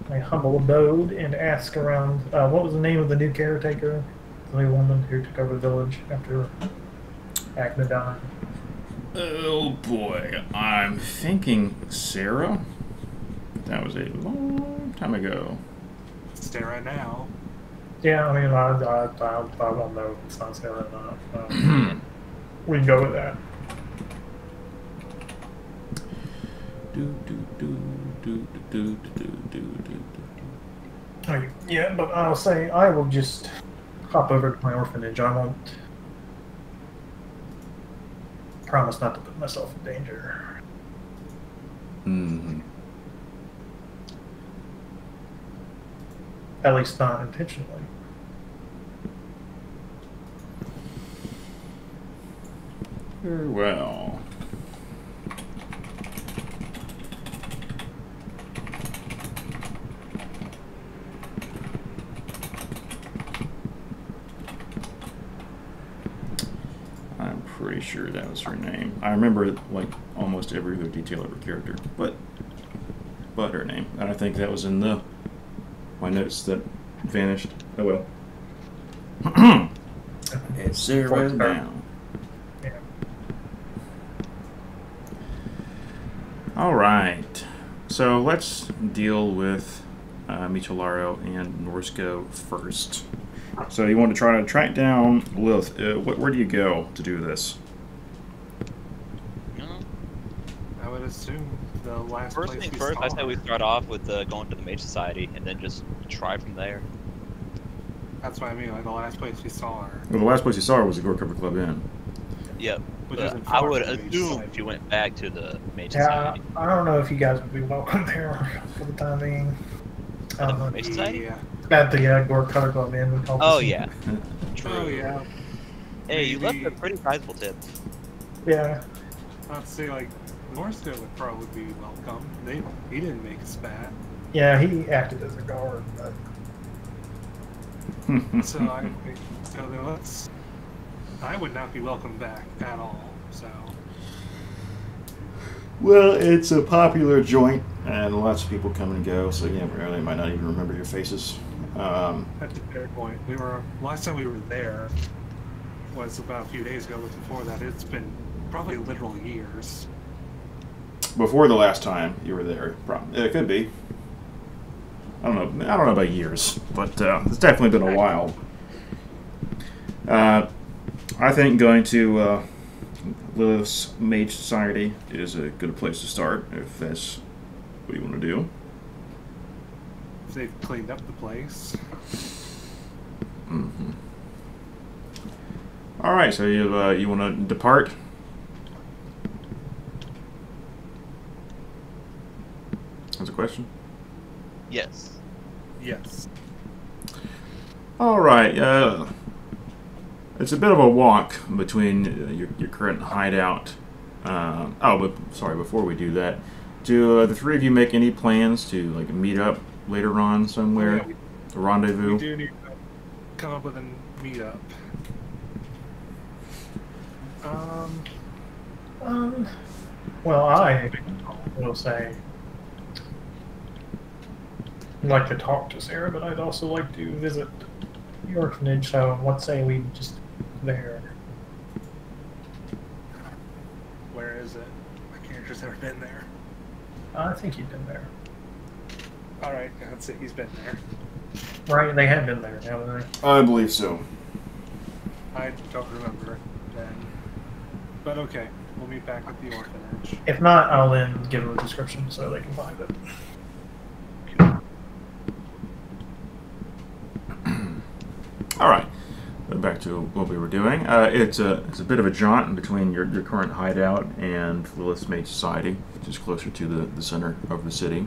my humble abode and ask around, what was the name of the new caretaker? The new woman who took over the village after Agna died? Oh boy, I'm thinking Sarah. That was a long time ago. Stay right now. Yeah, I mean, I won't know if it's not Sarah or not. We can go with that. Okay, yeah, but I'll say I will just hop over to my orphanage. I won't promise not to put myself in danger. Mm-hmm. At least not intentionally. Very well. I'm pretty sure that was her name. I remember like almost every other detail of her character, but but her name. And I think that was in my notes that vanished. Oh well. It's zero down. Yeah. All right. So let's deal with Michelaro and Norsko first. So you want to try to track down Lilith. Where do you go to do this? I would assume the last First place thing we first, saw I say we her. start off with going to the Mage Society and then just try from there. That's what I mean, like the last place we saw her. Well, the last place you saw her was the Gore Cover Club Inn. Yep. Which But isn't I far would from the Mage assume Society. if you went back to the Mage Yeah, Society. I don't know if you guys would be welcome there for the time being. I don't know. Mage Society? Yeah. At the Gore Cutter Club Inn, we call Oh this. yeah. True. Oh yeah. Hey, you left Maybe- a pretty sizable tip. Yeah. I'd say like Norsko would probably be welcome. He didn't make a spat. Yeah, he acted as a guard, but So I then I would not be welcome back at all. So Well, it's a popular joint, and lots of people come and go, so yeah, they might not even remember your faces. that's a fair point. Last time we were there was about a few days ago, but before that it's been probably literal years. Before the last time you were there, it could be. I don't know about years, but it's definitely been a while. I think going to Lilith's Mage Society is a good place to start if that's what you want to do. If they've cleaned up the place. Mm-hmm. All right, so you want to depart? That's a question. Yes. Yes. All right. It's a bit of a walk between your current hideout. But sorry. Before we do that, do the three of you make any plans to like meet up later on somewhere? Yeah, A rendezvous. we do need to come up with a meetup. well, I will say I'd like to talk to Sarah, but I'd also like to visit the orphanage. So let's say we just there. Where is it? My character's never been there. I think you've been there, All right, let's say he's been there. right? They have been there, haven't they? I believe so. I don't remember then. But okay, we'll meet back at the orphanage. If not, I'll then give them a description so they can find it. All right. Back to what we were doing. It's a bit of a jaunt between your current hideout and Lilith's Mage Society, which is closer to the center of the city.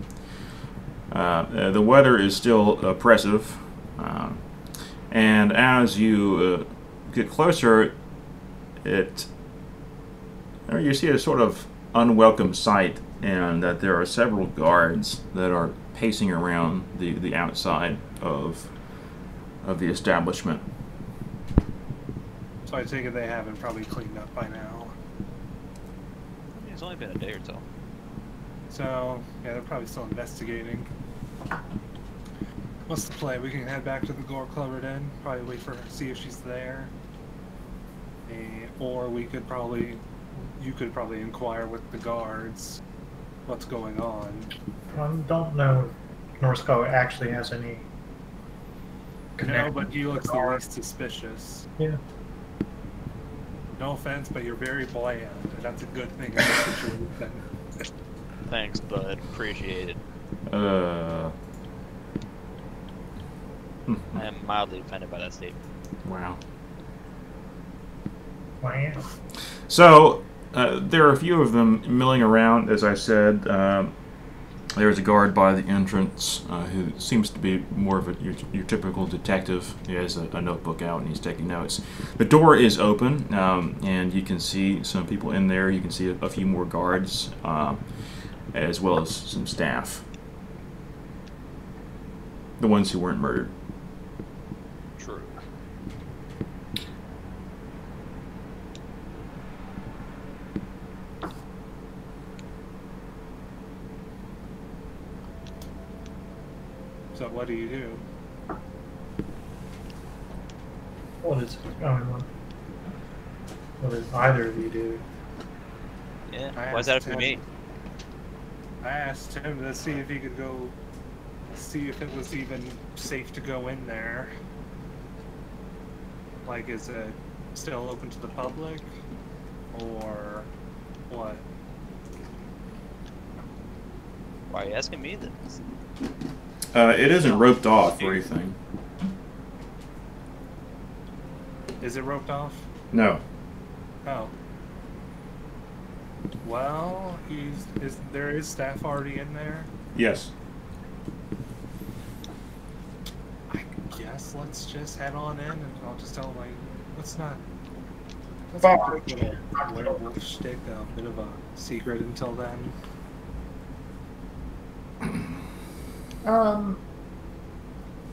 The weather is still oppressive, and as you get closer, you see a sort of unwelcome sight, and that there are several guards that are pacing around the outside of the establishment. So I take it they haven't probably cleaned up by now. It's only been a day or so. So, yeah, they're probably still investigating. What's the play? We can head back to the Gore Club Inn, probably wait for her, see if she's there. Or you could probably inquire with the guards what's going on. I don't know if Norsko actually has any No, connection. but he looks with the the least suspicious. Yeah. No offense, but you're very bland, and that's a good thing in this situation. Thanks, bud. Appreciate it. Uh, I am mildly offended by that statement. wow. Wow. So, there are a few of them milling around, as I said. There's a guard by the entrance who seems to be more of your typical detective. He has a notebook out and he's taking notes. The door is open, and you can see some people in there. You can see a few more guards, as well as some staff. The ones who weren't murdered. True. what do you do? What is? I mean, what does either of you do? Yeah. I Why is that up asked for me? I asked him to see if he could go, see if it was even safe to go in there. Like, is it still open to the public, or what? Why are you asking me this? It isn't roped off or anything. Is it roped off? No. Oh. Well, there is staff already in there. Yes. I guess let's just head on in, and I'll just tell him, like, let's Fuck. keep a little werewolf shtick a bit of a secret until then.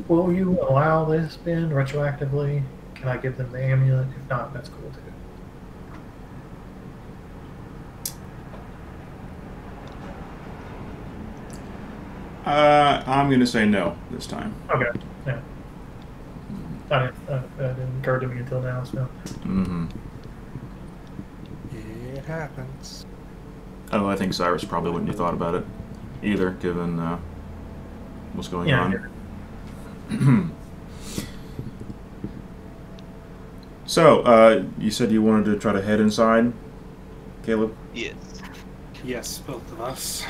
Will you allow this, Ben, retroactively? Can I give them the amulet? If not, that's cool too. I'm going to say no this time. Okay. Yeah. That didn't occur to me until now. So. Mm-hmm. It happens. Oh, I think Cyrus probably wouldn't have thought about it either, given what's going on. So, you said you wanted to try to head inside, Caleb? Yes. Yes, both of us.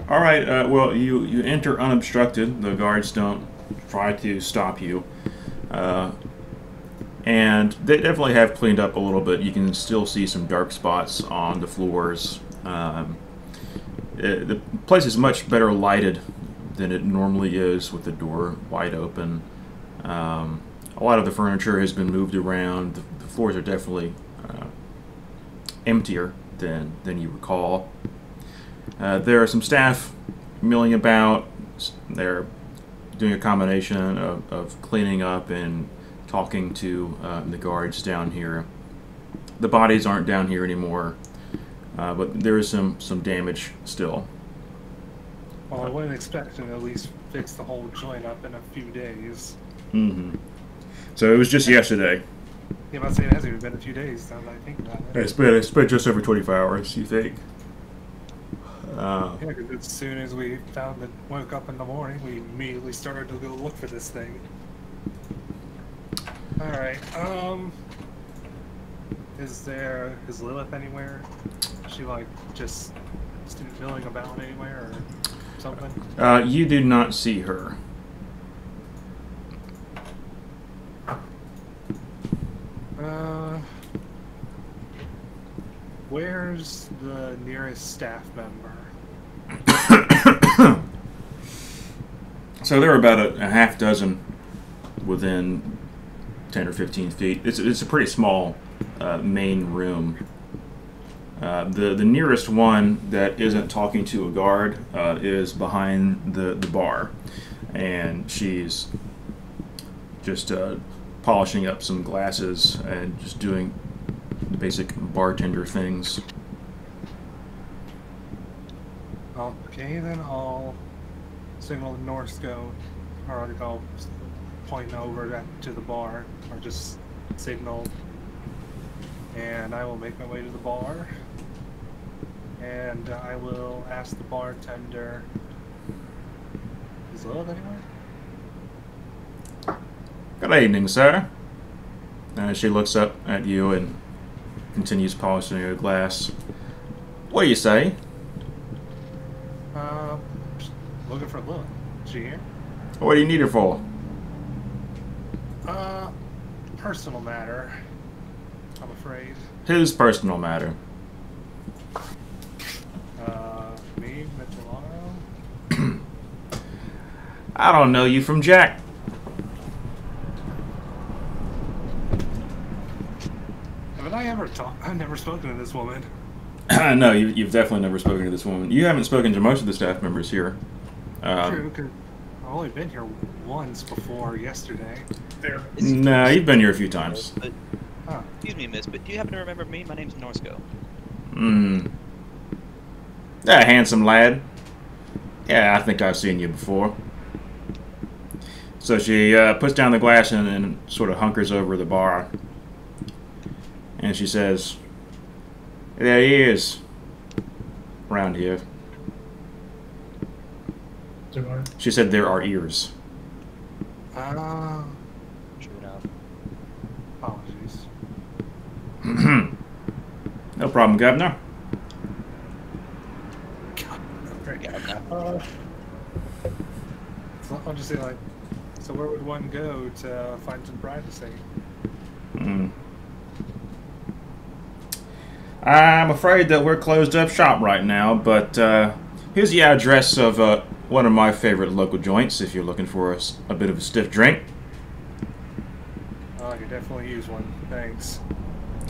All right. Well, you enter unobstructed. The guards don't try to stop you, and they definitely have cleaned up a little bit. You can still see some dark spots on the floors. The place is much better lighted than it normally is, with the door wide open. A lot of the furniture has been moved around. The floors are definitely emptier than you recall. There are some staff milling about. They're doing a combination of cleaning up and talking to the guards down here. The bodies aren't down here anymore, but there is some damage still. Well, I wouldn't expect him to at least fix the whole joint up in a few days. Mm-hmm. So it was just yesterday. Yeah, but it hasn't even been a few days now that I think about it. It's been just over 24 hours, you think? Yeah, because as soon as we woke up in the morning, we immediately started to go look for this thing. Alright, is Lilith anywhere? Is she, like, just milling about anywhere or something? You do not see her. Where's the nearest staff member? So there are about a half dozen within 10 or 15 feet. It's a pretty small main room. The nearest one that isn't talking to a guard is behind the bar, and she's just polishing up some glasses and just doing the basic bartender things. Okay, then I'll signal the Norsco, or I'll point over to the bar, or just signal, and I will make my way to the bar, and I will ask the bartender, is Lilith anywhere? Good evening, sir. She looks up at you and continues polishing her glass. What do you say? Looking for Lilith. Is she here? What do you need her for? Personal matter, I'm afraid. Whose personal matter? Me, Mitchell. I don't know you from Jack. Haven't I ever talked? I've never spoken to this woman. No, you've definitely never spoken to this woman. You haven't spoken to most of the staff members here. True, because I've only been here once before yesterday. There. No, you've been here a few times. But, Huh. excuse me, miss, but do you happen to remember me? My name's Norsco. That handsome lad. Yeah, I think I've seen you before. So she puts down the glass and sort of hunkers over the bar. And she says, "There he is. Around here." Do what? She said there are ears. Ah, True enough. apologies. No problem, Governor. Great. Yeah, okay. So I'll just say like, so where would one go to find some privacy? I'm afraid that we're closed up shop right now, but here's the address of one of my favorite local joints if you're looking for a bit of a stiff drink. Oh, I could definitely use one. Thanks.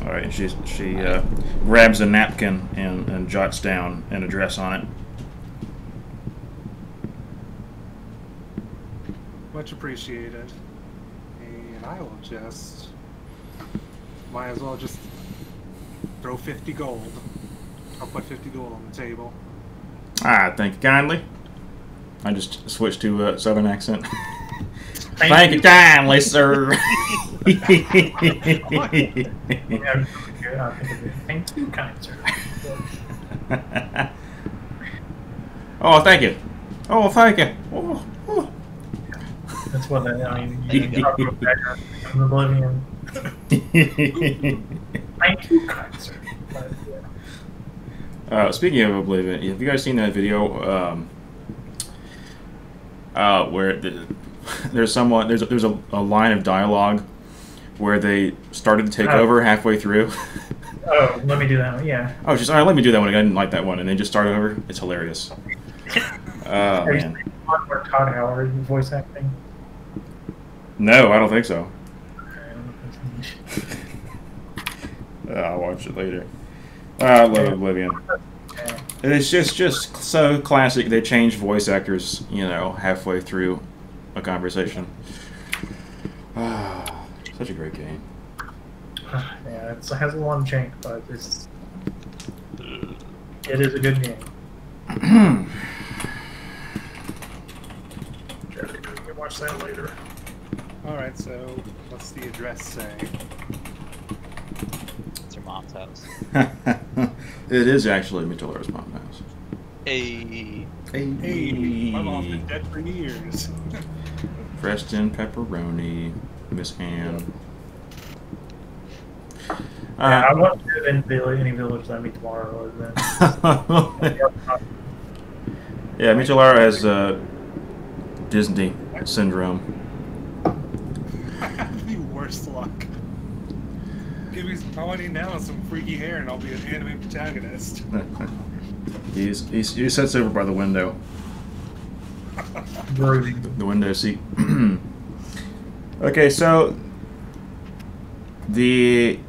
All right, and she grabs a napkin and jots down an address on it. Much appreciated. And I will just, might as well just throw 50 gold. I'll put 50 gold on the table. Ah, thank you kindly. I just switched to a southern accent. Thank you kindly, sir. Thank you, kind sir. Oh, thank you. Oh, thank you. Oh, oh. That's what I mean. You talk about background from Oblivion. Thank you, kind sir. But, yeah. Speaking of Oblivion, have you guys seen that video where there's a line of dialogue where they started to take over halfway through? Oh, let me do that one. Yeah. Oh, just all right. Let me do that one. I didn't like that one, and they just started over. It's hilarious. Oh man. Or Todd Howard voice acting. No, I don't think so. Okay, I don't know if that's English. I'll watch it later. I love Oblivion. Yeah. It's just so classic. They change voice actors, halfway through a conversation. Such a great game. Yeah, it has a long jank, but it is a good game. We can watch that later. Alright, so what's the address say? It's your mom's house. It is actually Mitchell's mom's house. Hey. Hey, my mom's been dead for years. Preston Pepperoni, Miss Ann. Yeah, I won't do any village that I meet tomorrow. Yeah, Michelara has Disney syndrome. I have the worst luck. Give me somebody now with some freaky hair and I'll be an anime protagonist. He sits over by the window. Brooding. The window seat. Okay, so the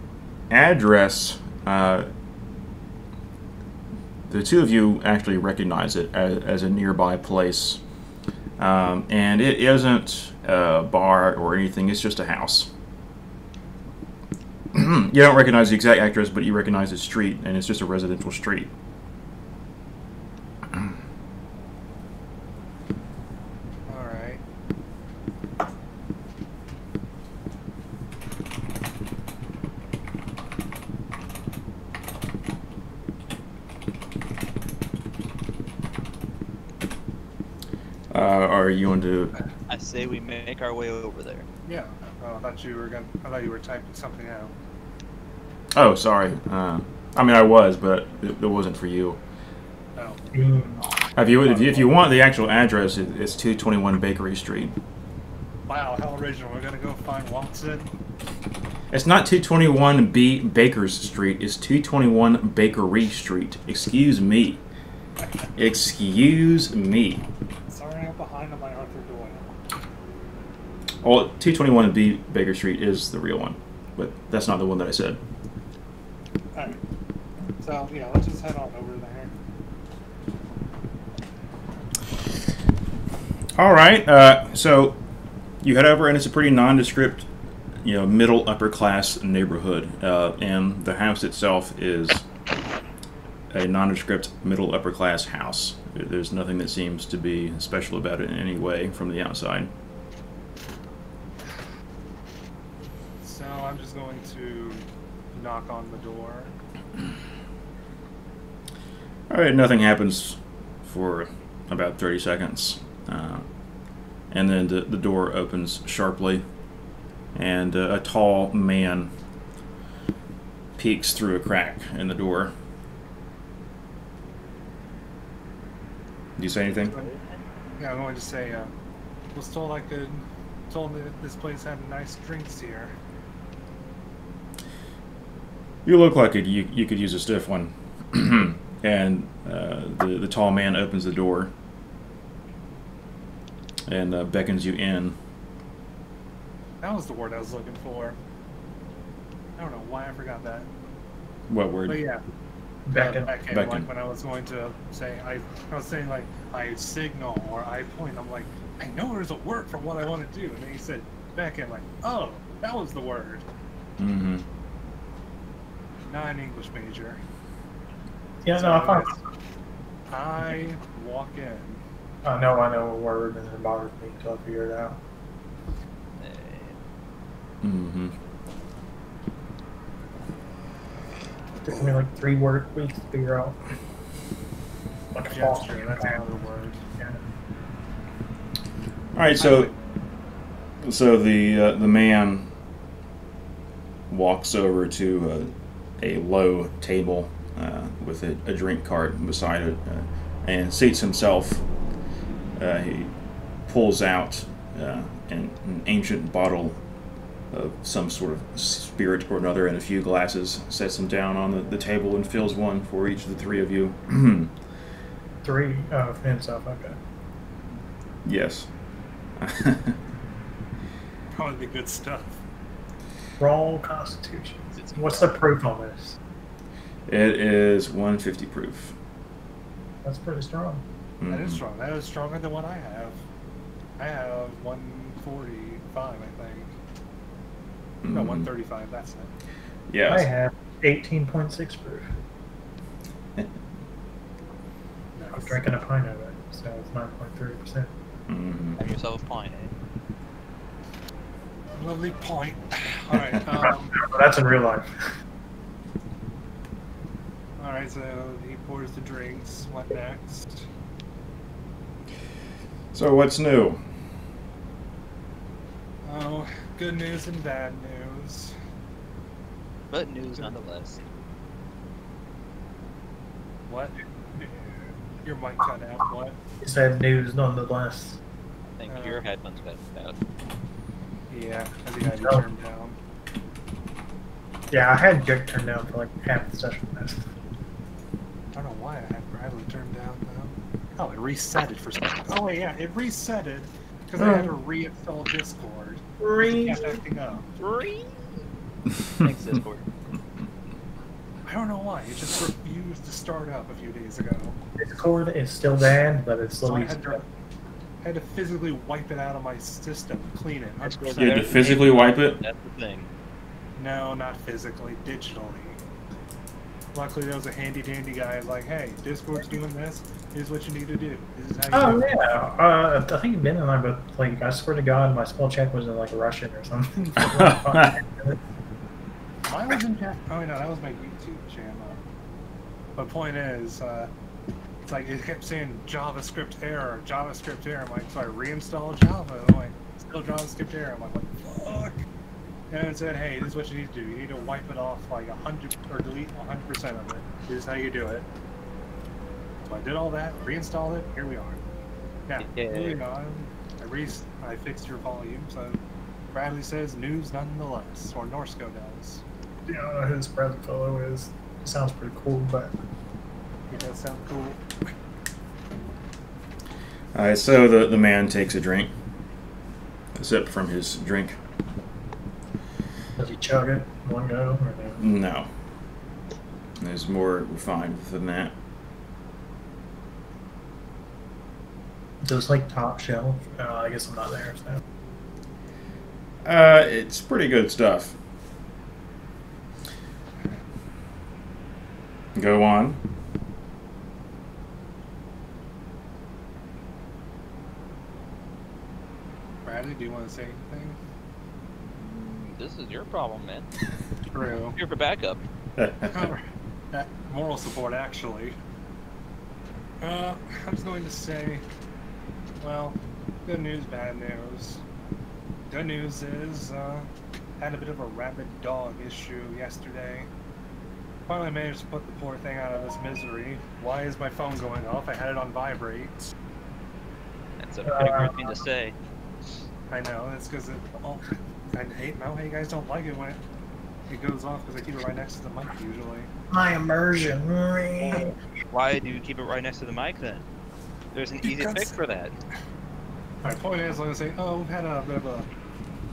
address, the two of you actually recognize it as a nearby place. And it isn't a bar or anything, it's just a house. You don't recognize the exact address, but you recognize the street, and it's just a residential street. Alright. Are you going to... I say we make our way over there. Yeah. Oh, I thought you were typing something out. Oh, sorry. I mean, I was, but it wasn't for you. Oh. If you want the actual address, it's 221 Bakery Street. Wow, how original. We're gonna go find Watson. It's not 221 B Bakers Street. It's 221 Bakery Street. Excuse me. Excuse me. Sorry, I'm behind on my Arthur Doyle. Well, 221 B Baker Street is the real one, but that's not the one that I said. Alright. So, yeah, let's just head on over there. All right. So you head over, and it's a pretty nondescript, middle upper class neighborhood, and the house itself is a nondescript middle upper class house. There's nothing that seems to be special about it in any way from the outside. So I'm just going to knock on the door. All right, nothing happens for about 30 seconds. And then the door opens sharply, and a tall man peeks through a crack in the door. Do you say anything? Yeah, I'm going to say, was told that this place had nice drinks here. You look like you could use a stiff one. And the tall man opens the door and beckons you in. That was the word I was looking for. I don't know why I forgot that. What word? But yeah. Beckon. Beckon. Beckon. Like when I was going to say, I was saying like, I signal or I point. I'm like, I know there's a word for what I want to do. And then he said, beckon. Like, oh, that was the word. Mm-hmm. Not an English major. Yeah, So no, I found. I walk in. I know a word, and it bothered me until I figured it out. Mm-hmm. Took me like 3 work weeks to figure out. Like a Yeah, false that's true. name. That's another word. Yeah. All right, so the man walks over to a low table with a drink cart beside it and seats himself. He pulls out an ancient bottle of some sort of spirit or another and a few glasses, sets them down on the table and fills one for each of the 3 of you. 3 for himself. Okay. Yes. Probably good stuff. Roll Constitution. What's the proof on this? It is 150 proof. That's pretty strong. That is Mhm. strong. That is stronger than what I have. I have 145, I think. No, Mhm. 135. That's it. Yes. I have 18.6 proof. I'm drinking a pint of it, so it's 9.3%. Mhm. Have yourself a pint, eh? Lovely point. All right. That's in real life. All right. So he pours the drinks. What next? So what's new? Oh, good news and bad news. But news nonetheless. What? Your mic cut out. What? You said news nonetheless. I think your headphones got out. Yeah, I think I had you Oh. turned down. Yeah, I had Jake turned down for like half the session. I don't know why I had Bradley turned down though. Oh, it reset it for some reason. Oh wait, yeah, it reset it because I had to reinstall Discord. It kept acting up. Thanks, Discord. I don't know why. It just refused to start up a few days ago. Discord is still banned, but it's So slowly. I had to physically wipe it out of my system, clean it. You had to physically wipe it? That's the thing. No, not physically, digitally. Luckily, there was a handy dandy guy who's like, hey, Discord's doing this. Here's what you need to do. This is how you Oh do it. yeah, I think Ben and I both like. I swear to God, my spell check was in like Russian or something. Mine was in Jap. Oh, no, that was my YouTube channel. But point is, it's like it kept saying JavaScript error, JavaScript error. I'm like, so I reinstalled Java. I'm like, still JavaScript error. I'm like, what the fuck? And it said, hey, this is what you need to do. You need to wipe it off like 100 or delete 100% of it. This is how you do it. So I did all that, reinstalled it. Here we are. Now, Yeah. moving on. I fixed your volume, so Bradley says news nonetheless, or Norsco does. I don't know who this present fellow is. It sounds pretty cool, but It does sound cool. Alright, so the man takes a drink. A sip from his drink. does he chug it in one go? Or no? No. There's more refined than that. Does like top shelf? I guess I'm not there. So It's pretty good stuff. Go on. Bradley, do you want to say anything? This is your problem, man. True. Here for backup. Moral support, actually. I was going to say, well, good news, bad news. Good news is, had a bit of a rabid dog issue yesterday. Finally managed to put the poor thing out of its misery. Why is my phone going off? I had it on vibrate. That's a pretty weird thing to say. I know, it's because I hate how you guys don't like it when it goes off because I keep it right next to the mic usually. My immersion. Why do you keep it right next to the mic then? There's an easy fix for that. My point is, like I say, we've had a bit of a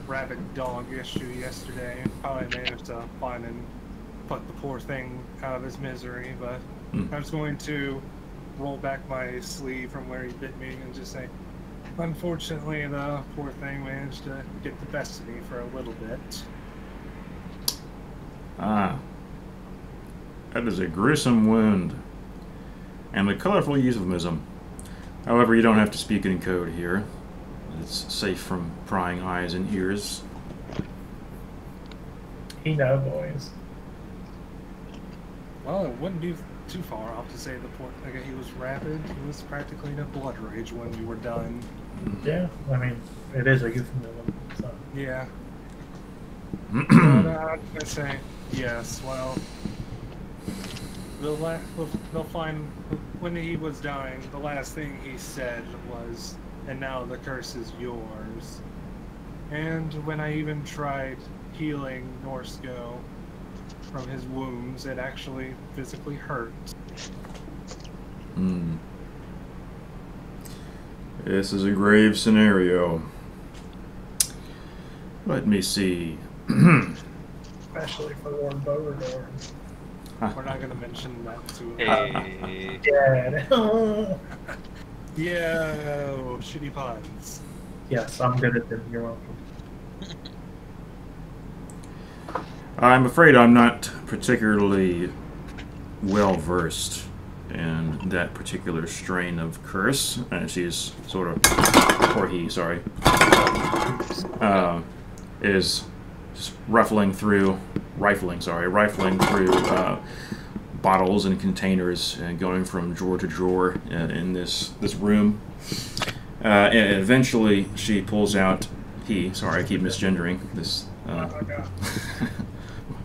rabid dog issue yesterday. Probably managed to find and put the poor thing out of his misery, but I was going to roll back my sleeve from where he bit me and just say, unfortunately, the poor thing managed to get the best of me for a little bit. Ah. That is a gruesome wound. And a colorful euphemism. However, you don't have to speak in code here. It's safe from prying eyes and ears. You know, boys. Well, it wouldn't be too far off to say the poor thing, he was rabid. He was practically in a blood rage when we were done. Yeah, I mean, it is a euphemism. So. Yeah. But, I say, yes, well, they'll find, when he was dying, the last thing he said was, and now the curse is yours. And when I even tried healing Norsko from his wounds, it actually physically hurt. This is a grave scenario. Let me see. Especially for Lord Beauregard. We're not going to mention that to him. Hey. Dad. Yeah, shitty puns. Yes, I'm good at them. You're welcome. I'm afraid I'm not particularly well versed in that particular strain of curse. And she's sort of, or he, sorry, is just rifling through bottles and containers and going from drawer to drawer in this room. And eventually she pulls out, I keep misgendering this. Oh my God.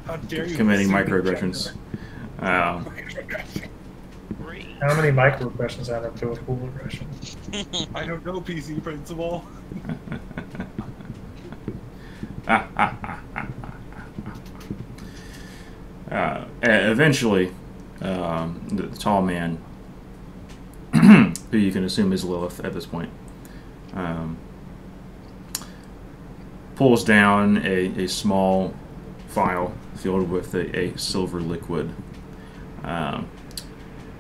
How dare you Committing assume microaggressions. gender? How many microaggressions add up to a full aggression? I don't know, PC principal. Eventually, the tall man, who you can assume is Lilith at this point, pulls down a small vial filled with a silver liquid,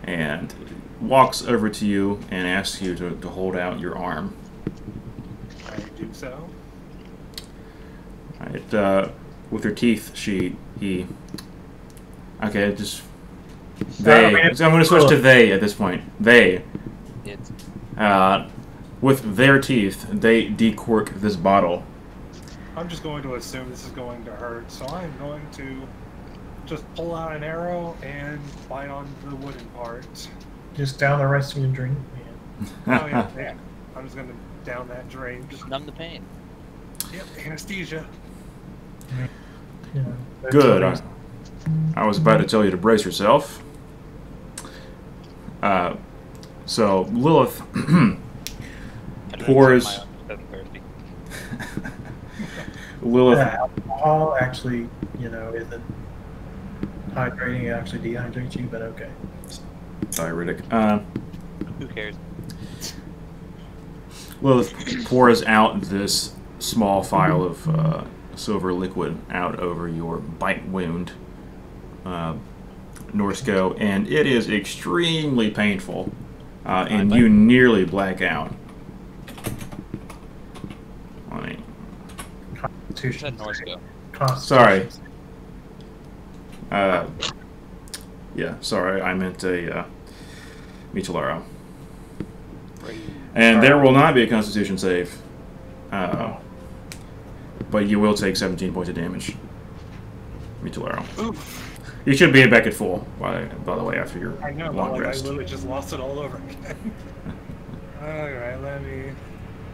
and walks over to you and asks you to hold out your arm. I do so. Right, with her teeth, he. Okay, just I mean, they. So I'm going to switch to they at this point. They. It's With their teeth, they decork this bottle. I'm just going to assume this is going to hurt, so I'm going to just pull out an arrow and bite on the wooden part. Just down the rest of your drink, man. Oh yeah. I'm just going to down that drink. just numb the pain. Yep, anesthesia. Yeah, Good. I was about to tell you to brace yourself. So Lilith pours. Lilith. Alcohol actually, isn't hydrating. It actually dehydrates you, but okay. Diuretic. Who cares? Lilith pours out this small vial of silver liquid out over your bite wound, Norsko, and it is extremely painful, and you nearly black out. Constitution. Norsko. Sorry. Yeah, sorry, I meant a Michelaro. And there will not be a Constitution save. but you will take 17 points of damage. Mitolaro. Oof. You should be back at full, by the way, after your I know, but long like, I rest. literally just lost it all over again. Alright, let me...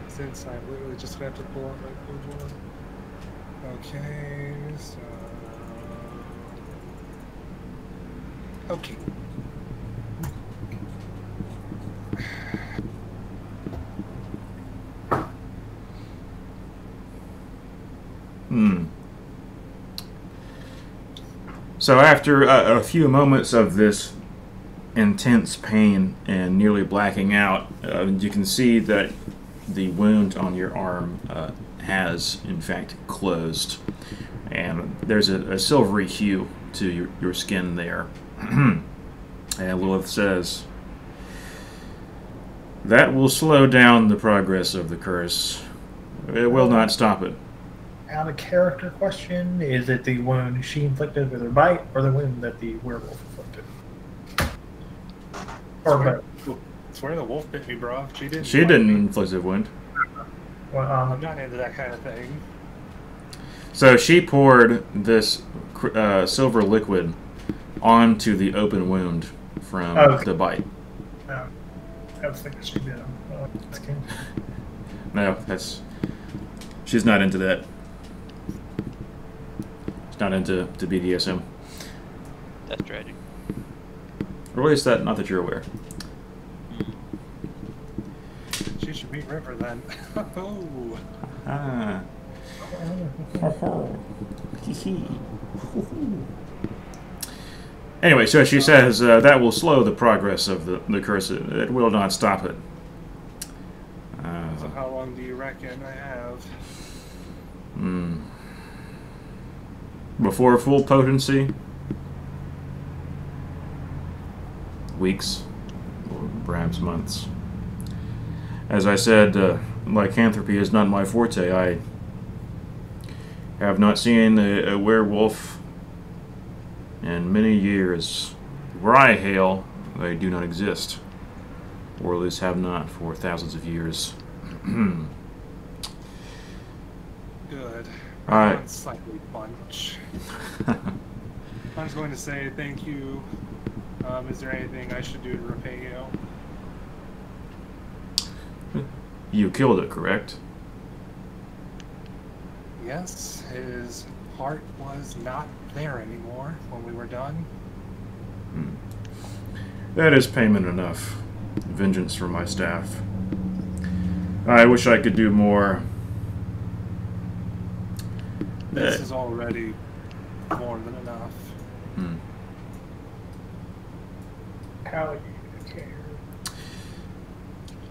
Since I'm literally just gonna have to pull out my code one. Okay, so... Okay. So after a few moments of this intense pain and nearly blacking out, you can see that the wound on your arm has, in fact, closed. And there's a silvery hue to your skin there. And Lilith says, "That will slow down the progress of the curse. It will not stop it." Out of character question, is it the wound she inflicted with her bite, or the wound that the werewolf inflicted? Or both? I swear the wolf bit me, bro. She didn't. She bite didn't me. inflict a wound. Well, I'm not into that kind of thing. So she poured this silver liquid onto the open wound from the bite. no. I was thinking she did. No, she's not into that. She's not into BDSM. That's tragic. Or at least not that you're aware. She should meet River then. Oh. Ah. Anyway, so she says that will slow the progress of the curse. It will not stop it. So how long do you reckon I have? Before full potency, weeks or perhaps months. As I said, lycanthropy is not my forte. I have not seen a werewolf in many years. Where I hail, they do not exist, or at least have not for thousands of years. Good. Alright. I'm slightly bunch. I'm just going to say thank you. Is there anything I should do to repay you? You killed it, correct? Yes, his heart was not there anymore when we were done. That is payment enough. Vengeance for my staff. I wish I could do more. This is already more than enough. How do you care?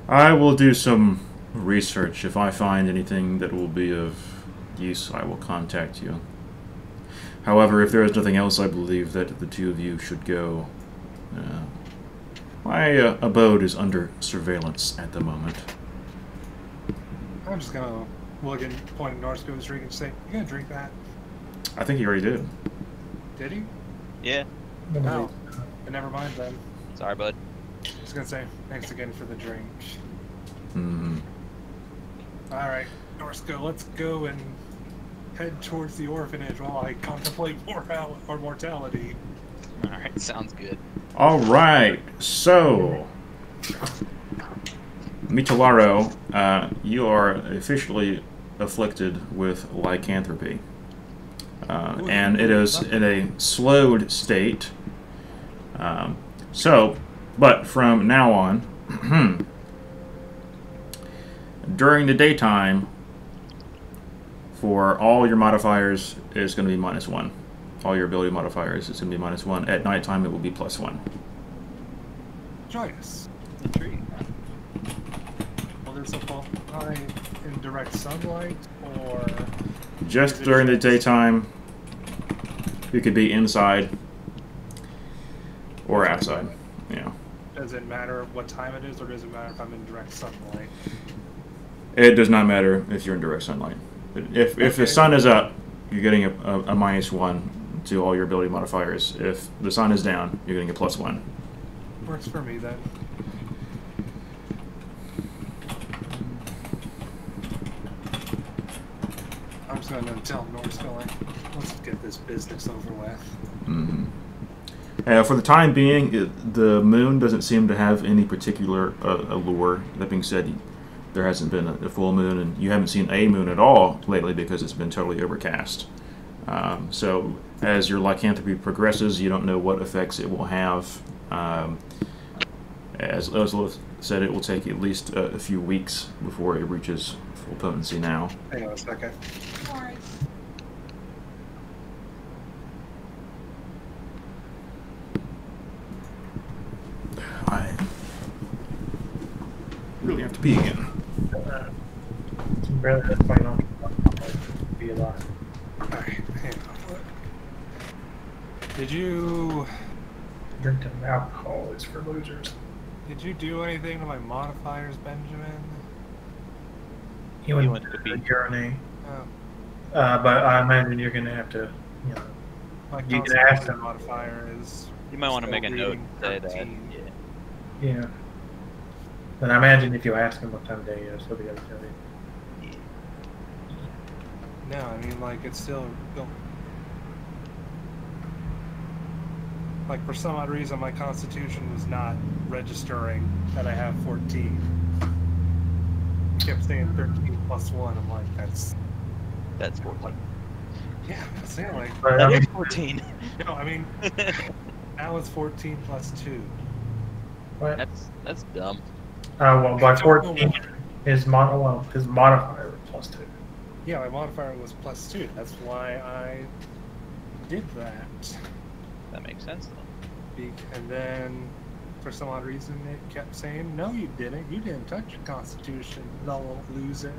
I will do some research. If I find anything that will be of use, I will contact you. However, if there is nothing else, I believe that the two of you should go. My abode is under surveillance at the moment. I'm just gonna look and point at Norsko's drink and say, "You gonna drink that?" I think he already did. Did he? Yeah. No. But never mind then. Sorry, bud. Just gonna say thanks again for the drink. Mm-hmm. All right, Norsko, let's go and head towards the orphanage while I contemplate our mortality. All right, sounds good. All right, so Mitolaro, you are officially afflicted with lycanthropy, and it is in a slowed state. But from now on, during the daytime, for all your modifiers, it's going to be -1. All your ability modifiers, it's going to be -1. At nighttime, it will be +1. Joyous. Intriguing. Will this apply in direct sunlight, or Just during the daytime, you could be inside or outside. Yeah. does it matter what time it is, or does it matter if I'm in direct sunlight? It does not matter if you're in direct sunlight. If the sun is up, you're getting a -1 to all your ability modifiers. If the sun is down, you're getting a +1. Works for me then. I'm just gonna tell Norsko, like, let's get this business over with. Mm-hmm. For the time being, the moon doesn't seem to have any particular allure. That being said, there hasn't been a full moon, and you haven't seen a moon at all lately because it's been totally overcast. So as your lycanthropy progresses, you don't know what effects it will have. As Lilith said, it will take at least a few weeks before it reaches full potency now. Hang on a second. Alright. I really have to pee again. Really, that's probably not be alive. Alright, hang on. Did you Drinking alcohol is for losers. do anything to my modifiers, Benjamin? He went went to to pee. urinate. Oh, But I imagine you're gonna have to, you know, my You can ask constitution him. modifier is. You might want to still make a note reading and say that. 13. Yeah. yeah. But I imagine if you ask him what time of day it is, he'll be able to tell you. No, I mean, like, it's still. Like, for some odd reason, my constitution was not registering that I have 14. It kept saying 13 plus 1. I'm like, that's. That's 14. Yeah, that's it. Like, But I That mean, is 14. no, I mean, now it's 14 plus 2. what? That's dumb. Well, by I don't know 14, his modifier was plus 2. Yeah, my modifier was plus 2. That's why I did that. That makes sense though. And then, for some odd reason, it kept saying, "No, you didn't. You didn't touch your constitution, little loser."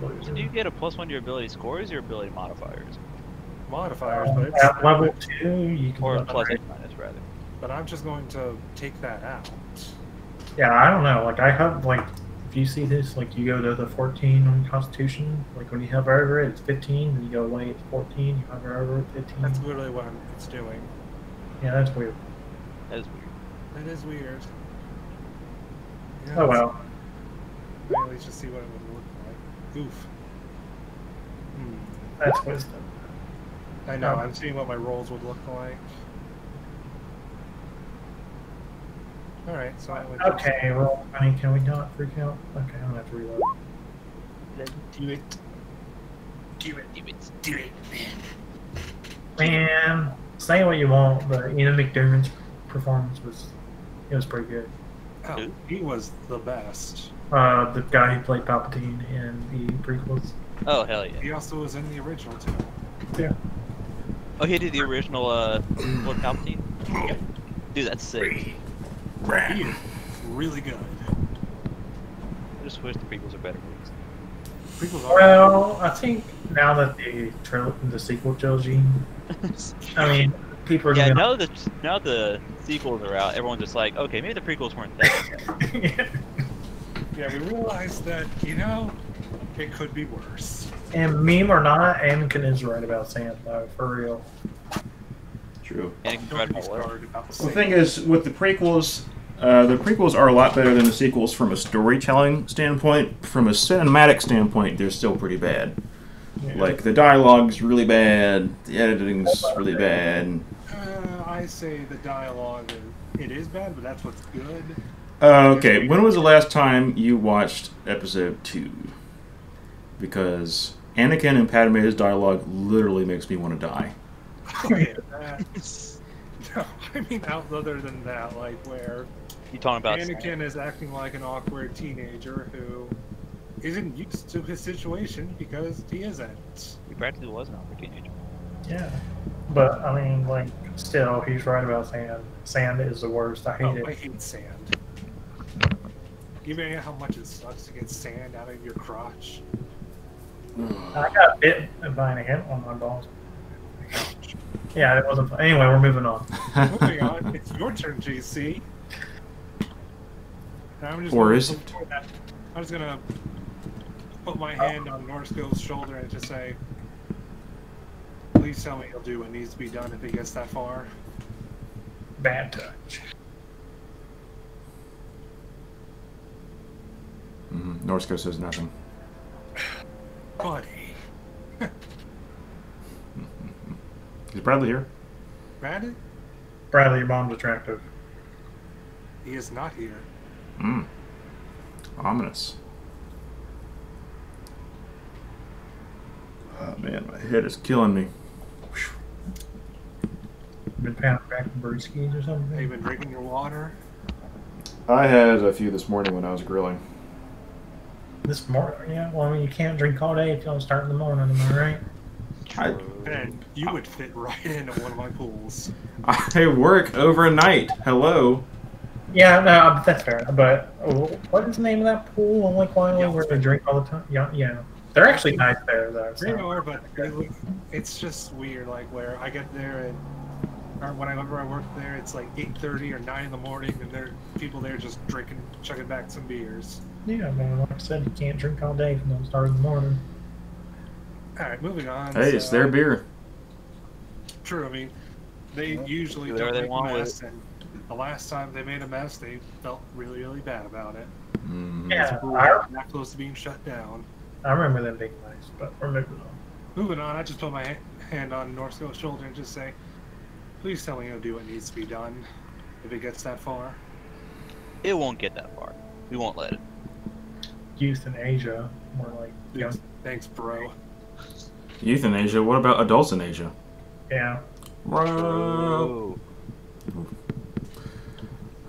So do you get a +1 to your ability scores or your ability modifiers? Modifiers, but it's, At level 2, you can Or put plus like- H minus rather. but I'm just going to take that out. Yeah, I don't know. Like, I have, like, if you see this, like, you go to the 14 on Constitution, like, when you hover over it, it's 15, then you go away, it's 14, you hover over it, 15. That's literally what it's doing. Yeah, that's weird. That is weird. That is weird. Yeah, Oh, well. At least just see what it would look like. Oof. That's wisdom. I know. Oh. I'm seeing what my rolls would look like. All right, so I would. Okay, well, I mean, can we not freak out? Okay, I'm gonna have to reload. Do it. Do it. Do it. Do it. Man, say what you want, but Ian McDermott's performance was pretty good. Oh, he was the best. The guy who played Palpatine in the prequels. Oh hell yeah. He also was in the original too. Yeah. Oh, he did the original Lord Palpatine. Dude, that's sick. He is really good. I just wish the prequels are better movies. Prequels are. Well, I think now that the sequel trilogy, I mean, people are Yeah, gonna. now the sequels are out, everyone's just like, okay, maybe the prequels weren't that bad. Yeah, we realized that, it could be worse. And meme or not, Anakin is right about Sam, though, for real. True. And it can Don't drive be my world. started about The thing is, with the prequels are a lot better than the sequels from a storytelling standpoint. From a cinematic standpoint, they're still pretty bad. Yeah. Like, the dialogue's really bad, the editing's really bad. I say the dialogue, it is bad, but that's what's good. Okay, when was the last time you watched episode 2? Because Anakin and Padme's dialogue literally makes me want to die. No, I mean, other than that, like, where You talking about Anakin is acting like an awkward teenager who isn't used to his situation because he isn't. He practically was an awkward teenager. Yeah. But, I mean, like, still, he's right about sand. Sand is the worst. I hate Oh, it. I hate sand. Even how much it sucks to get sand out of your crotch. I got bit by an ant on my balls. Yeah, it wasn't fun. Anyway, we're moving on. Moving on, it's your turn, JC. And I'm just Or gonna- is it? I'm just gonna put my hand on Norsko's shoulder and just say, please tell me he'll do what needs to be done if he gets that far. Bad touch. Norsko says nothing. Buddy. Is Bradley here? Brandon? Bradley, your mom's attractive. He is not here. Hmm. Ominous. Oh man, my head is killing me. Been pounding back in brewskis or something? Have you been drinking your water? I had a few this morning when I was grilling. This morning, yeah. Well, I mean, you can't drink all day if you don't start in the morning, am I right? Ben, you would fit right into one of my pools. I work overnight. Hello. Yeah, no, that's fair. But what is the name of that pool on Lake Wylie Yeah. where they drink all the time? Yeah, yeah. They're actually nice there, though. They So. are, but it's just weird. Like where I get there and or whenever I work there, it's like 8:30 or 9 in the morning, and there are people there just drinking, chugging back some beers. Yeah, man, like I said, you can't drink all day if you don't start in the morning. All right, moving on. Hey, it's their beer. True. I mean, they usually do whatever don't they make a want with mess, and the last time they made a mess, they felt really, really bad about it. Mm. Yeah, Pool I, was not close to being shut down. I remember them being nice, but we're moving on. Moving on, I just put my hand on Northco's shoulder and just say, please tell me you'll do what needs to be done if it gets that far. It won't get that far. We won't let it. Youth in Asia, more like young. Thanks, bro. Youth in Asia. What about adults in Asia? Yeah. Bro.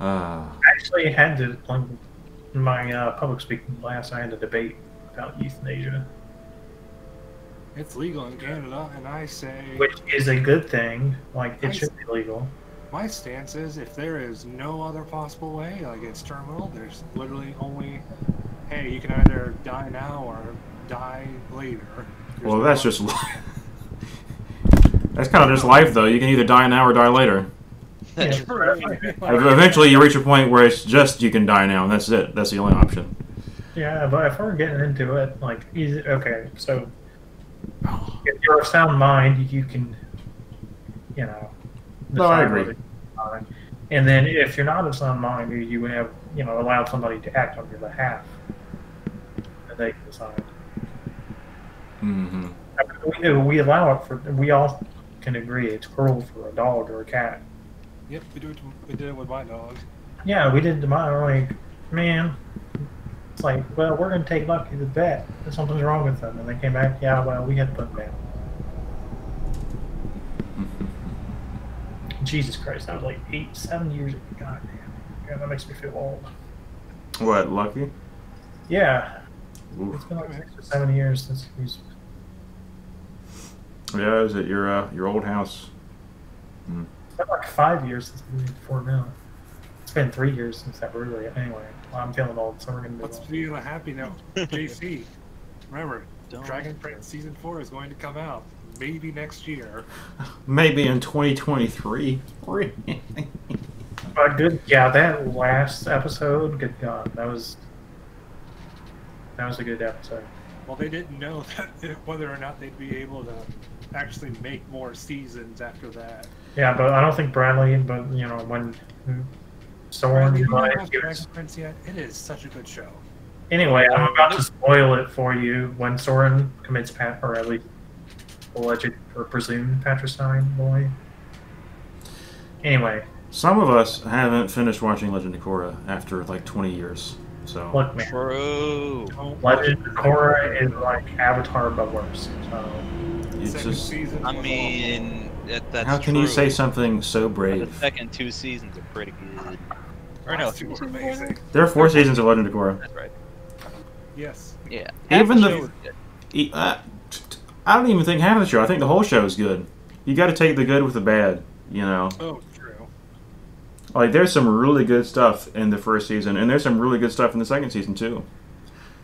I actually had to, like, in my public speaking class, I had a debate about euthanasia, It's legal in Canada, and I say which is a good thing. Like, it Nice. should be legal. my stance is if there is no other possible way, like it's terminal, there's literally only, hey, you can either die now or die later. There's Well, no that's other- just that's kind of just life, though. You can either die now or die later. Yeah. Eventually, you reach a point where it's just you can die now, and that's it. That's the only option. Yeah, but if we're getting into it, like, okay, so if you're of sound mind, you can, you know. No, I decide agree. whether you're fine. And then if you're not of sound mind, you would have, you know, allowed somebody to act on your behalf, and they can decide. Mm-hmm. I mean, we allow it for. We all can agree it's cruel for a dog or a cat. Yep, we did it with my dog. Yeah, we did to mine. I'm like, man, it's like, well, we're gonna take Lucky to the vet. Something's wrong with them, and they came back. Yeah, well, we had to put him down. Jesus Christ, that was like 7 years ago. God damn. Yeah, that makes me feel old. What, Lucky? Yeah, Oof. it's been like 6 or 7 years since he's. Yeah, I was at your old house. It's been like 5 years since we moved before now. It's been 3 years since that brewery. Anyway, well, I'm feeling old, so we're gonna move Let's on. be on a happy note. JC, remember, Don't- Dragon Prince Season 4 is going to come out maybe next year. Maybe in 2023. But good, yeah. That last episode, good God, that was a good episode. Well, they didn't know that whether or not they'd be able to actually make more seasons after that. Yeah, but I don't think Bradley. But you know, when Soren, You don't like, watch Dragon Prince yet? It is such a good show. anyway, I'm about to spoil it for you. When Soren commits or at least alleged or presumed patricide, boy. Anyway, Some of us haven't finished watching Legend of Korra after like 20 years. So look, man, True. Don't Legend of Korra is like Avatar but worse. So it's second just season. I was mean, that's how can true. you say something so The brave? second 2 seasons are pretty good. Or no, last 3 two were seasons were amazing. there? There are 4 seasons of Legend of Korra. That's right. Yes. Yeah. Even Half the- show was good. I don't even think half of the show. I think the whole show is good. You got to take the good with the bad. You know, Oh, true. like there's some really good stuff in the first season, and there's some really good stuff in the second season too.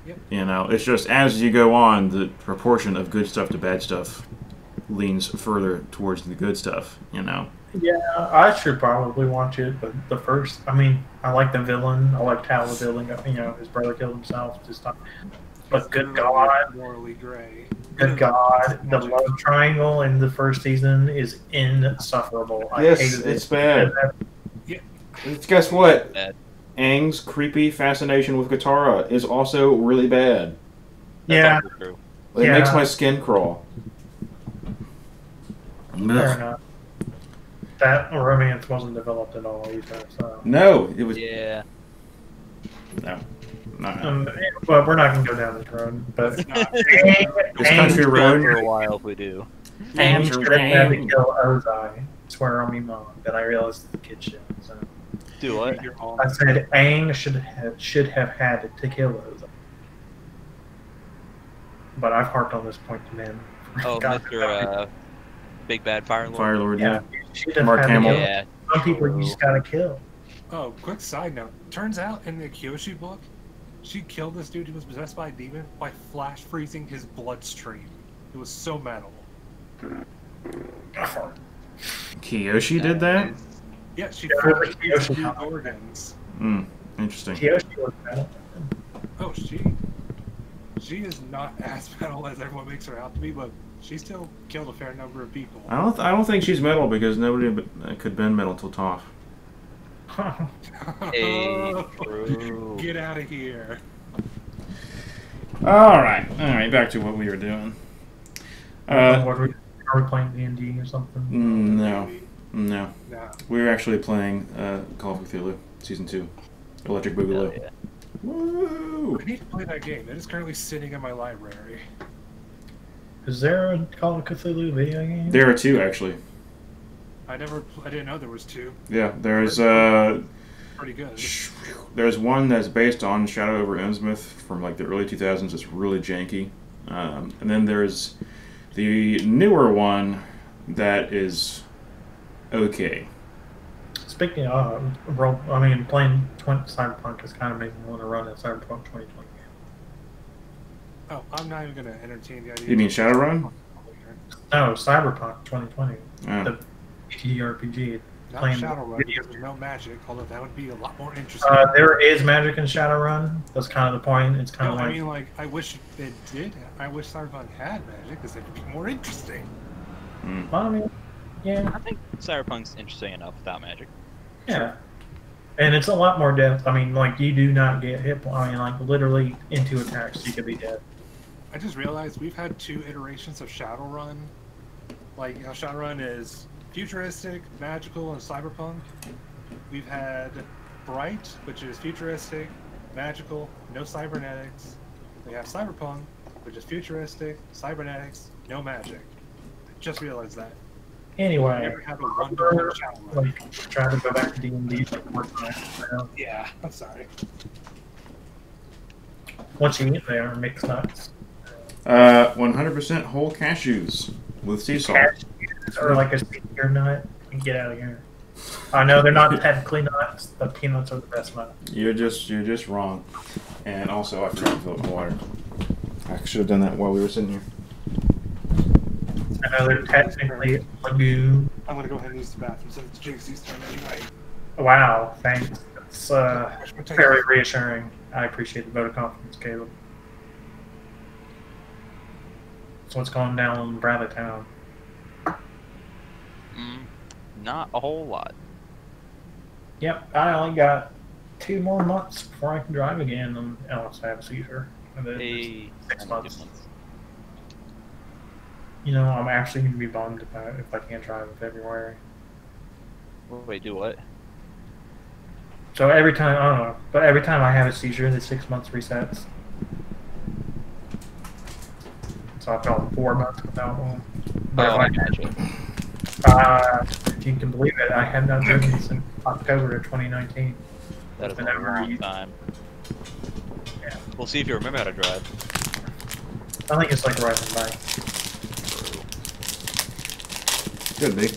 Yep. You know, it's just as you go on, the proportion of good stuff to bad stuff leans further towards the good stuff. You know. yeah, I should probably watch it. But the first, I mean, I like the villain. I liked how the villain, you know, his brother killed himself. Just not. But good God, Morally gray. good God, the love triangle in the first season is insufferable. I Yes, hated it's it. bad. Yeah. Guess what? Bad. Aang's creepy fascination with Katara is also really bad. That's Yeah, also true. It Yeah. makes my skin crawl. Fair Ugh. enough. That romance wasn't developed at all either. So, No, it was Yeah. no. No. but we're not gonna go down this road. But Let's not. It's country For road. a while if we do. Aang Country should have had to road. kill Ozai. Swear on me, mom. Then I realized it's the kid shit. So Do what? You're all- I said Aang should have had to kill Ozai. But I've harped on this point to men. Oh, God, Mr. Big Bad Fire Lord. Fire Lord, Yeah, yeah. should have Mark had to Hamill. kill. Yeah. Some people you just gotta kill. Oh, quick side note. Turns out in the Kyoshi book, she killed this dude who was possessed by a demon by flash freezing his bloodstream. It was so metal. Kiyoshi did that? Yeah, she Yeah, froze Kyoshi. his new organs. Interesting. Kyoshi was metal. Oh, she is not as metal as everyone makes her out to be, but she still killed a fair number of people. I don't think she's metal because nobody could bend metal till Toph. Hey, true. Get out of here. All right, back to what we were doing. Are we playing D&D or something? No, Nah. we're actually playing Call of Cthulhu Season 2, Electric Hell Boogaloo. yeah. Woo! I need to play that game. It is currently sitting in my library. Is there a Call of Cthulhu video game? There are two actually. I didn't know there was two. Yeah, there's Pretty good. there's one that's based on Shadow over Innsmouth from like the early 2000s. It's really janky, and then there's the newer one that is okay. Speaking of, playing Cyberpunk has kind of made me want to run a Cyberpunk 2020 game. Oh, I'm not even going to entertain the idea. You mean Shadowrun? No, Cyberpunk 2020. Oh. The TTRPG. Not playing Shadowrun, video because there's no magic, although that would be a lot more interesting. There is magic in Shadowrun. That's kind of the point. It's kind No, of I like, mean, like, I wish it did. I wish Cyberpunk had magic, because it would be more interesting. I mean, yeah, I think Cyberpunk's interesting enough without magic. yeah. And it's a lot more depth. I mean, like, you do not get hit. I mean, like, literally in 2 attacks, you could be dead. I just realized we've had 2 iterations of Shadowrun. Like, how Shadowrun is futuristic, magical, and cyberpunk. We've had Bright, which is futuristic, magical, no cybernetics. We have Cyberpunk, which is futuristic, cybernetics, no magic. I just realized that. We Anyway, never had a one-to-one Shadowrun. like, try to go back to D&D like 4 times. You know? Yeah, I'm sorry. Once you get there, mix nuts. 100% whole cashews with sea salt. Cashews or like a speaker nut. And get out of here. I know they're not technically nuts, but peanuts are the best nuts. You're just wrong. And also, I forgot to fill up my water. I should have done that while we were sitting here. I know they're technically legume. I'm gonna go ahead and use the bathroom since it's Jinxie's turn anyway. Wow, thanks. It's very reassuring. I appreciate the vote of confidence, Caleb. So what's going down in Bradley Town? Not a whole lot. Yep, I only got 2 more months before I can drive again, unless I have a seizure. And then Hey, 6 months. You know, I'm actually going to be bummed if I can't drive in February. Wait, do what? So every time, I don't know, but every time I have a seizure, the 6 months resets. So I've gone 4 months without one. But Oh, I if gotcha. if you can believe it, I have not driven since October of 2019. That is Been a over a long year. time. Yeah. We'll see if you remember how to drive. I think it's like riding a bike. Could be.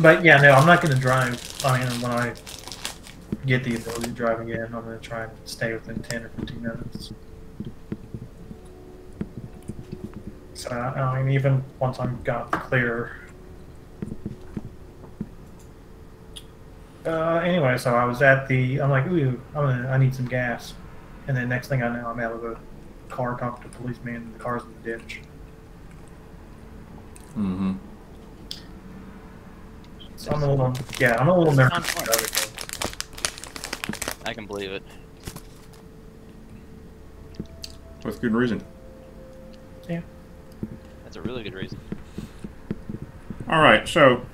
But yeah, no, I'm not going to drive. I mean, when I get the ability to drive again, I'm going to try and stay within 10 or 15 minutes. So, I mean, even once I'm got clear. Anyway, so I was at I'm like, ooh, I need some gas. And then next thing I know, I'm out of the car talking to a policeman and the car's in the ditch. Mm-hmm. So I'm a little nervous Sounds fun. about everything. I can believe it. With good reason. Yeah. That's a really good reason. All right, so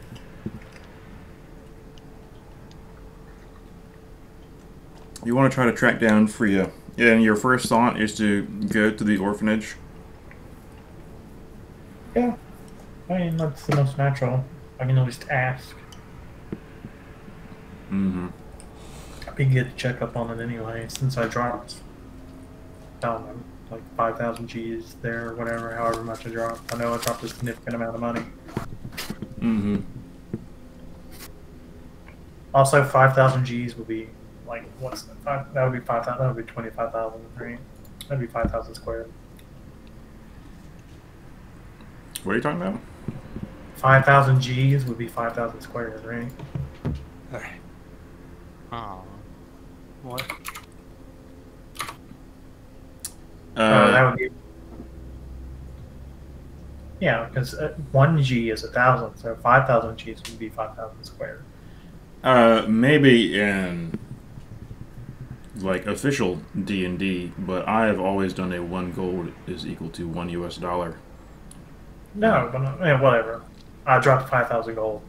you want to try to track down Freya, and your first thought is to go to the orphanage. Yeah. I mean, that's the most natural. I can at least ask. Mm-hmm. I'd be good to check up on it anyway, since I dropped, I don't know, like 5,000 G's there or whatever, however much I dropped. I know I dropped a significant amount of money. Mm-hmm. Also, 5,000 G's would be, like, what's that? That would be 5,000, that would be 25,000, right? That'd be 5,000 squared. What are you talking about? 5,000 G's would be 5,000 squared, right? Alright. Oh. What? That would be. Yeah, because 1 G is 1,000, so 5,000 G's would be 5,000 squared. Maybe in like official D&D, but I have always done a 1 gold is equal to $1 US. No, but whatever. I dropped 5,000 gold.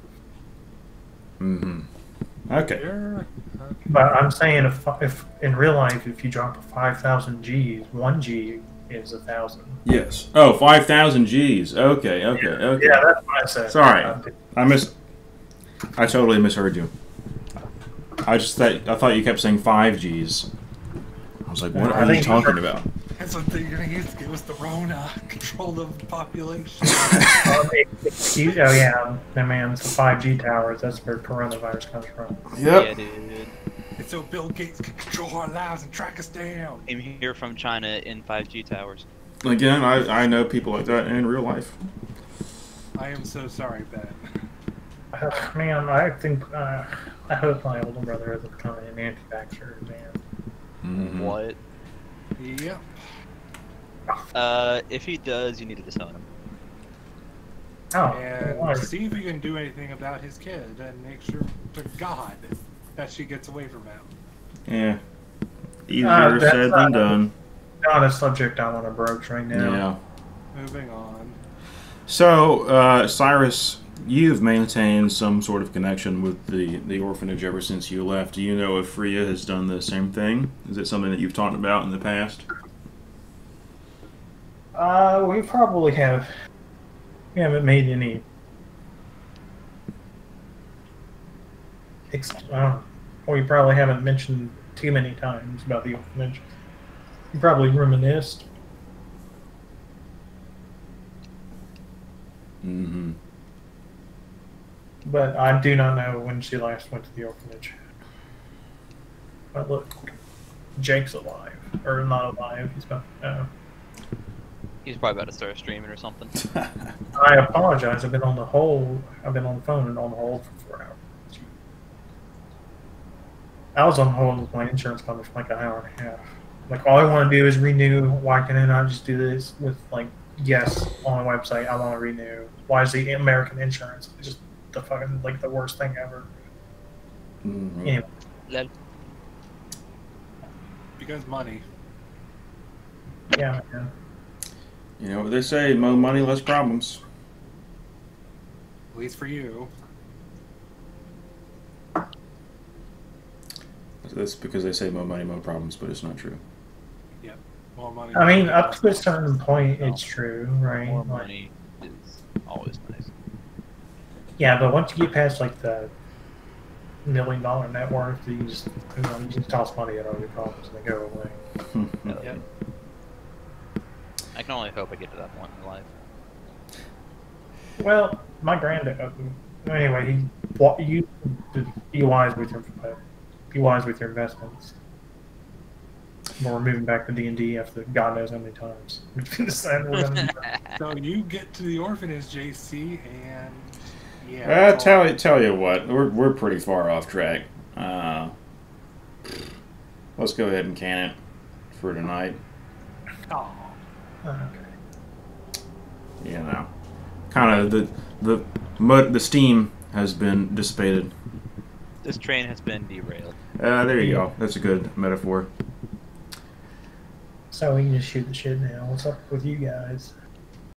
Mm-hmm. Okay. You're... But I'm saying if in real life, if you drop 5,000 G's, 1 G is 1,000. Yes. Oh, 5,000 Gs. Okay. Okay. Yeah, that's what I said. Sorry. I totally misheard you. I thought you kept saying 5 Gs. I was like, what are you talking about? That's what they're going to use to give us the Rona, control the population. Oh yeah, man, it's the 5G towers. That's where coronavirus comes from. Yep. Yeah, dude. It's so Bill Gates can control our lives and track us down. Came here from China in 5G towers. Again, I know people like that in real life. I am so sorry, Ben. Man, I think I hope my older brother isn't becoming an anti-vaxxer, man. Mm-hmm. What? Yep. If he does, you need to disown him. Oh, And why? see if you can do anything about his kid and make sure to God that she gets away from him. Yeah. Easier That's said than done. not a subject I want to broach right now. Yeah. Moving on. So, Cyrus, you've maintained some sort of connection with the orphanage ever since you left. Do you know if Freya has done the same thing? Is it something that you've talked about in the past? We probably have. We haven't made any. We probably haven't mentioned too many times about the orphanage. You probably reminisced. Mm-hmm. But I do not know when she last went to the orphanage. But look, Jake's alive. Or not alive. He's about. He's probably about to start streaming or something. I apologize. I've been on the hold. I've been on the phone and on the hold for 4 hours. I was on hold with my insurance company for like an hour and a half. Like, all I want to do is renew. Why can I not just do this with, like, yes, on the website, I want to renew. Why is the American insurance just the fucking, like, the worst thing ever? Mm-hmm. Anyway. Lel. Because money. Yeah, man. You know what they say, more money, less problems. At least for you. That's because they say more money, more problems, but it's not true. Yep. More money. I mean, up to a certain point, it's true, right? More Like, money is always nice. yeah, but once you get past, like, the $1 million net worth, you just toss money at all your problems and they go away. Yep. I can only hope I get to that point in life. Well, my granddad. Anyway, be wise with your investments. We're moving back to D&D after God knows how many times. So you get to the orphanage, JC, and yeah. Tell you what, we're pretty far off track. Let's go ahead and can it for tonight. Oh. Okay. You know, kind of the steam has been dissipated. This train has been derailed. There you go. That's a good metaphor. So we can just shoot the shit now. What's up with you guys?